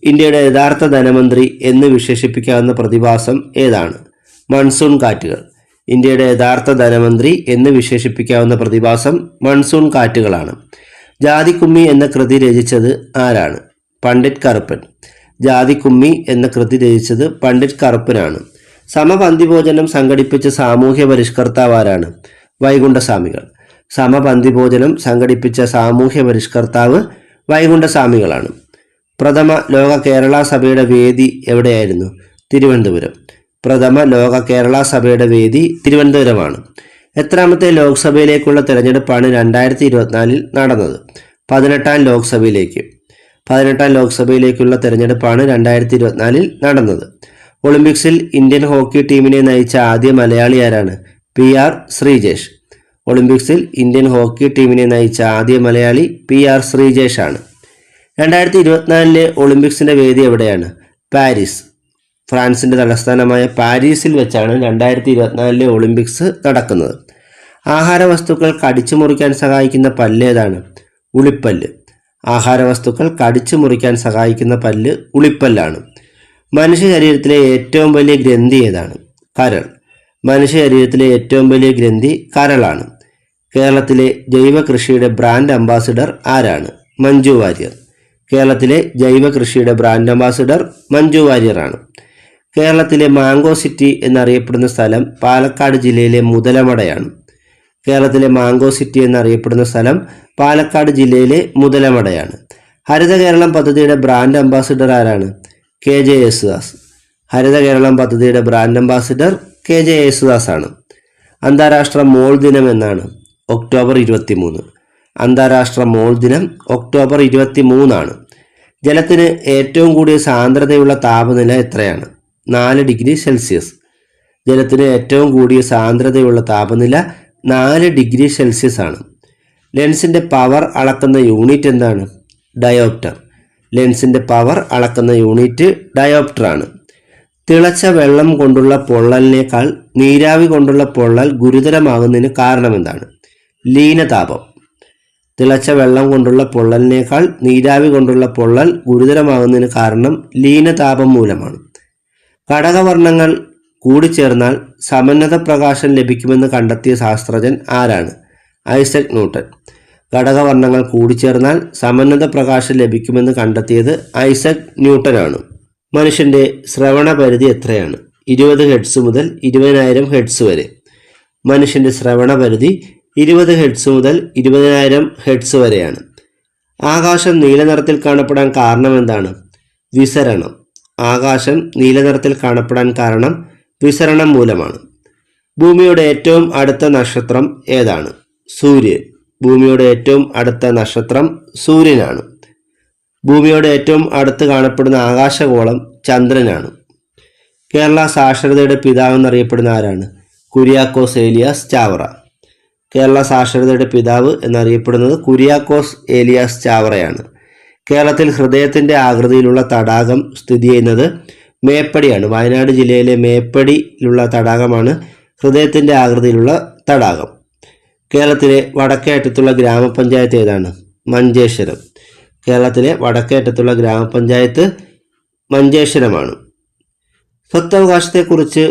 ഇന്ത്യയുടെ യഥാർത്ഥ ധനമന്ത്രി എന്ന് വിശേഷിപ്പിക്കാവുന്ന പ്രതിഭാസം ഏതാണ്? മൺസൂൺ കാറ്റുകൾ. ഇന്ത്യയുടെ യഥാർത്ഥ ധനമന്ത്രി എന്ന് വിശേഷിപ്പിക്കാവുന്ന പ്രതിഭാസം മൺസൂൺ കാറ്റുകളാണ്. ജാതിക്കുമ്മി എന്ന കൃതി രചിച്ചത് ആരാണ്? പണ്ഡിറ്റ് കറുപ്പൻ. ജാതിക്കുമ്മി എന്ന കൃതി രചിച്ചത് പണ്ഡിറ്റ് കറുപ്പനാണ്. സമപന്തിഭോജനം സംഘടിപ്പിച്ച സാമൂഹ്യ പരിഷ്കർത്താവ് ആരാണ്? വൈകുണ്ഠസ്വാമികൾ. സമപന്തിഭോജനം സംഘടിപ്പിച്ച സാമൂഹ്യ പരിഷ്കർത്താവ് വൈകുണ്ഠസ്വാമികളാണ്. പ്രഥമ ലോക കേരള സഭയുടെ വേദി എവിടെയായിരുന്നു? തിരുവനന്തപുരം. പ്രഥമ ലോക കേരള സഭയുടെ വേദി തിരുവനന്തപുരമാണ്. എത്രാമത്തെ ലോക്സഭയിലേക്കുള്ള തെരഞ്ഞെടുപ്പാണ് 2024 നടന്നത്? 18ാം ലോക്സഭയിലേക്ക്. 18ാം ലോക്സഭയിലേക്കുള്ള തെരഞ്ഞെടുപ്പാണ് 2024 നടന്നത്. ഒളിമ്പിക്സിൽ ഇന്ത്യൻ ഹോക്കി ടീമിനെ നയിച്ച ആദ്യ മലയാളി ആരാണ്? PR ശ്രീജേഷ്. ഒളിമ്പിക്സിൽ ഇന്ത്യൻ ഹോക്കി ടീമിനെ നയിച്ച ആദ്യ മലയാളി PR ശ്രീജേഷ് ആണ്. 2024 ഒളിമ്പിക്സിന്റെ വേദി എവിടെയാണ്? പാരീസ്. ഫ്രാൻസിന്റെ തലസ്ഥാനമായ പാരീസിൽ വെച്ചാണ് 2024 ഒളിമ്പിക്സ് നടക്കുന്നത്. ആഹാര വസ്തുക്കൾ കടിച്ചു മുറിക്കാൻ സഹായിക്കുന്ന പല്ല് ഏതാണ്? ഉളിപ്പല്ല്. ആഹാര വസ്തുക്കൾ കടിച്ചു മുറിക്കാൻ സഹായിക്കുന്ന പല്ല് ഉളിപ്പല്ലാണ്. മനുഷ്യ ശരീരത്തിലെ ഏറ്റവും വലിയ ഗ്രന്ഥി ഏതാണ്? കരൾ. മനുഷ്യ ശരീരത്തിലെ ഏറ്റവും വലിയ ഗ്രന്ഥി കരളാണ്. കേരളത്തിലെ ജൈവ കൃഷിയുടെ ബ്രാൻഡ് അംബാസിഡർ ആരാണ്? മഞ്ജു വാര്യർ. കേരളത്തിലെ ജൈവ കൃഷിയുടെ ബ്രാൻഡ് അംബാസിഡർ മഞ്ജു വാര്യറാണ്. കേരളത്തിലെ മാംഗോ സിറ്റി എന്നറിയപ്പെടുന്ന സ്ഥലം പാലക്കാട് ജില്ലയിലെ മുതലമടയാണ്. കേരളത്തിലെ മാംഗോ സിറ്റി എന്നറിയപ്പെടുന്ന സ്ഥലം പാലക്കാട് ജില്ലയിലെ മുതലമടയാണ്. ഹരിത കേരളം പദ്ധതിയുടെ ബ്രാൻഡ് അംബാസിഡർ ആരാണ്? KJ യേശുദാസ്. ഹരിത കേരളം പദ്ധതിയുടെ ബ്രാൻഡ് അംബാസിഡർ KJ യേശുദാസ് ആണ്. അന്താരാഷ്ട്ര മോൾ ദിനം എന്നാണ്? ഒക്ടോബർ 23. അന്താരാഷ്ട്ര മോൾ ദിനം ഒക്ടോബർ 23 ആണ്. ജലത്തിന് ഏറ്റവും കൂടിയ സാന്ദ്രതയുള്ള താപനില എത്രയാണ്? 4 ഡിഗ്രി സെൽഷ്യസ്. ജലത്തിന് ഏറ്റവും കൂടിയ സാന്ദ്രതയുള്ള താപനില 4 ഡിഗ്രി സെൽഷ്യസ് ആണ്. ലെൻസിൻ്റെ പവർ അളക്കുന്ന യൂണിറ്റ് എന്താണ്? ഡയോപ്റ്റർ. ലെൻസിൻ്റെ പവർ അളക്കുന്ന യൂണിറ്റ് ഡയോപ്റ്റർ ആണ്. തിളച്ച വെള്ളം കൊണ്ടുള്ള പൊള്ളലിനേക്കാൾ നീരാവി കൊണ്ടുള്ള പൊള്ളൽ ഗുരുതരമാകുന്നതിന് കാരണം എന്താണ്? ലീനതാപം. തിളച്ച വെള്ളം കൊണ്ടുള്ള പൊള്ളലിനേക്കാൾ നീരാവി കൊണ്ടുള്ള പൊള്ളൽ ഗുരുതരമാകുന്നതിന് കാരണം ലീനതാപം മൂലമാണ്. ഘടകവർണ്ണങ്ങൾ കൂടിച്ചേർന്നാൽ സമന്നത പ്രകാശം ലഭിക്കുമെന്ന് കണ്ടെത്തിയ ശാസ്ത്രജ്ഞൻ ആരാണ്? Isaac Newton. ഘടകവർണ്ണങ്ങൾ കൂടിച്ചേർന്നാൽ സമന്നത പ്രകാശം ലഭിക്കുമെന്ന് കണ്ടെത്തിയത് ഐസക് ന്യൂട്ടനാണ്. മനുഷ്യൻ്റെ ശ്രവണ പരിധി എത്രയാണ്? 20 ഹെർട്സ് മുതൽ 20,000 ഹെർട്സ് വരെ. മനുഷ്യൻ്റെ ശ്രവണ പരിധി 20 ഹെർട്സ് മുതൽ 20,000 ഹെർട്സ് വരെയാണ്. ആകാശം നീലനിറത്തിൽ കാണപ്പെടാൻ കാരണം എന്താണ്? വിസരണം. ആകാശം നീലനിറത്തിൽ കാണപ്പെടാൻ കാരണം വിസരണം മൂലമാണ്. ഭൂമിയുടെ ഏറ്റവും അടുത്ത നക്ഷത്രം ഏതാണ്? സൂര്യൻ. ഭൂമിയുടെ ഏറ്റവും അടുത്ത നക്ഷത്രം സൂര്യനാണ്. ഭൂമിയുടെ ഏറ്റവും അടുത്ത് കാണപ്പെടുന്ന ആകാശഗോളം ചന്ദ്രനാണ്. കേരള സാക്ഷരതയുടെ പിതാവ് എന്നറിയപ്പെടുന്ന ആരാണ്? കുര്യാക്കോസ് ഏലിയാസ് ചാവറ. കേരള സാക്ഷരതയുടെ പിതാവ് എന്നറിയപ്പെടുന്നത് കുര്യാക്കോസ് ഏലിയാസ് ചാവറയാണ്. കേരളത്തിൽ ഹൃദയത്തിൻ്റെ ആകൃതിയിലുള്ള തടാകം സ്ഥിതി ചെയ്യുന്നത് മേപ്പടിയാണ്. വയനാട് ജില്ലയിലെ മേപ്പടിയിലുള്ള തടാകമാണ് ഹൃദയത്തിൻ്റെ ആകൃതിയിലുള്ള തടാകം. കേരളത്തിലെ വടക്കേ അറ്റത്തുള്ള ഗ്രാമപഞ്ചായത്ത് ഏതാണ്? മഞ്ചേശ്വരം. കേരളത്തിലെ വടക്കേ അറ്റത്തുള്ള ഗ്രാമപഞ്ചായത്ത് മഞ്ചേശ്വരമാണ്. സ്വത്തവകാശത്തെക്കുറിച്ച്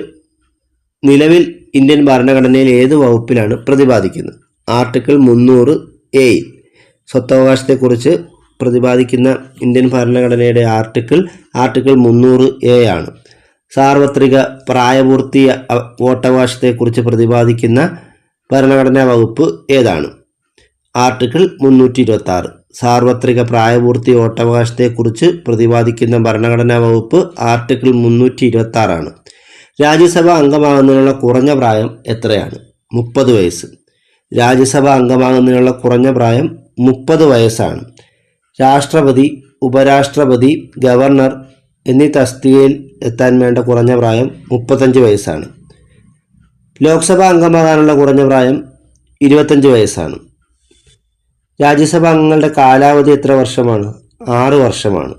നിലവിൽ ഇന്ത്യൻ ഭരണഘടനയിൽ ഏത് വകുപ്പിലാണ് പ്രതിപാദിക്കുന്നത്? Article 300A. സ്വത്തവകാശത്തെക്കുറിച്ച് പ്രതിപാദിക്കുന്ന ഇന്ത്യൻ ഭരണഘടനയുടെ ആർട്ടിക്കിൾ 300A ആണ്. സാർവത്രിക പ്രായപൂർത്തി വോട്ടവകാശത്തെക്കുറിച്ച് പ്രതിപാദിക്കുന്ന ഭരണഘടനാ വകുപ്പ് ഏതാണ്? ആർട്ടിക്കിൾ 326. സാർവത്രിക പ്രായപൂർത്തി വോട്ടവകാശത്തെക്കുറിച്ച് പ്രതിപാദിക്കുന്ന ഭരണഘടനാ വകുപ്പ് ആർട്ടിക്കിൾ 326 ആണ്. രാജ്യസഭ അംഗമാകുന്നതിനുള്ള കുറഞ്ഞ പ്രായം എത്രയാണ്? 30 വയസ്സ്. രാജ്യസഭ അംഗമാകുന്നതിനുള്ള കുറഞ്ഞ പ്രായം 30 വയസ്സാണ്. രാഷ്ട്രപതി, ഉപരാഷ്ട്രപതി, ഗവർണർ എന്നീ തസ്തികയിൽ എത്താൻ വേണ്ട കുറഞ്ഞ പ്രായം 35 വയസ്സാണ്. ലോക്സഭാ അംഗമാകാനുള്ള കുറഞ്ഞ പ്രായം 25 വയസ്സാണ്. രാജ്യസഭാ അംഗങ്ങളുടെ കാലാവധി എത്ര വർഷമാണ്? 6 വർഷമാണ്.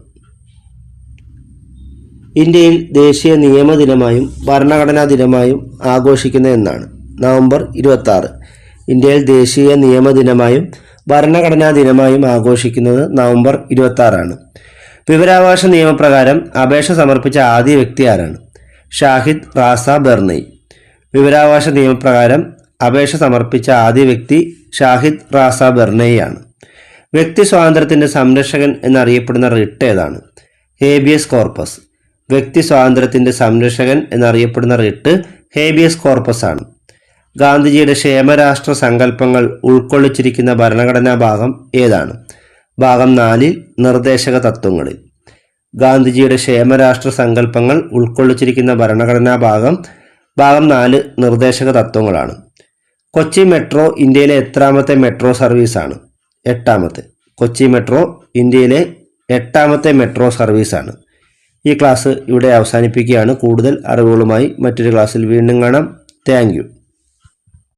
ഇന്ത്യയിൽ ദേശീയ നിയമദിനമായും ഭരണഘടനാ ദിനമായും ആഘോഷിക്കുന്നത് എന്നാണ്? നവംബർ 26. ഇന്ത്യയിൽ ദേശീയ നിയമദിനമായും ഭരണഘടനാ ദിനമായും ആഘോഷിക്കുന്നത് നവംബർ 26 വിവരാവകാശ നിയമപ്രകാരം അപേക്ഷ സമർപ്പിച്ച ആദ്യ വ്യക്തി ആരാണ്? ഷാഹിദ് റാസ ബെർണയി. വിവരാവകാശ നിയമപ്രകാരം അപേക്ഷ സമർപ്പിച്ച ആദ്യ വ്യക്തി ഷാഹിദ് റാസ ബെർണയി ആണ്. വ്യക്തി സ്വാതന്ത്ര്യത്തിൻ്റെ സംരക്ഷകൻ എന്നറിയപ്പെടുന്ന റിട്ട് ഏതാണ്? Habeas corpus. വ്യക്തി സ്വാതന്ത്ര്യത്തിൻ്റെ സംരക്ഷകൻ എന്നറിയപ്പെടുന്ന റിട്ട് ഹേബിയസ് കോർപ്പസ് ആണ്. ഗാന്ധിജിയുടെ ക്ഷേമരാഷ്ട്ര സങ്കല്പങ്ങൾ ഉൾക്കൊള്ളിച്ചിരിക്കുന്ന ഭരണഘടനാ ഭാഗം ഏതാണ്? ഭാഗം 4 നിർദ്ദേശക തത്വങ്ങളിൽ. ഗാന്ധിജിയുടെ ക്ഷേമരാഷ്ട്ര സങ്കല്പങ്ങൾ ഉൾക്കൊള്ളിച്ചിരിക്കുന്ന ഭരണഘടനാ ഭാഗം 4 നിർദ്ദേശക തത്വങ്ങളാണ്. കൊച്ചി മെട്രോ ഇന്ത്യയിലെ എത്രാമത്തെ മെട്രോ സർവീസാണ്? 8ാമത്തെ. കൊച്ചി മെട്രോ ഇന്ത്യയിലെ 8ാമത്തെ മെട്രോ സർവീസാണ്. ഈ ക്ലാസ് ഇവിടെ അവസാനിപ്പിക്കുകയാണ്. കൂടുതൽ അറിവുകളുമായി മറ്റൊരു ക്ലാസ്സിൽ വീണ്ടും കാണാം. Thank you.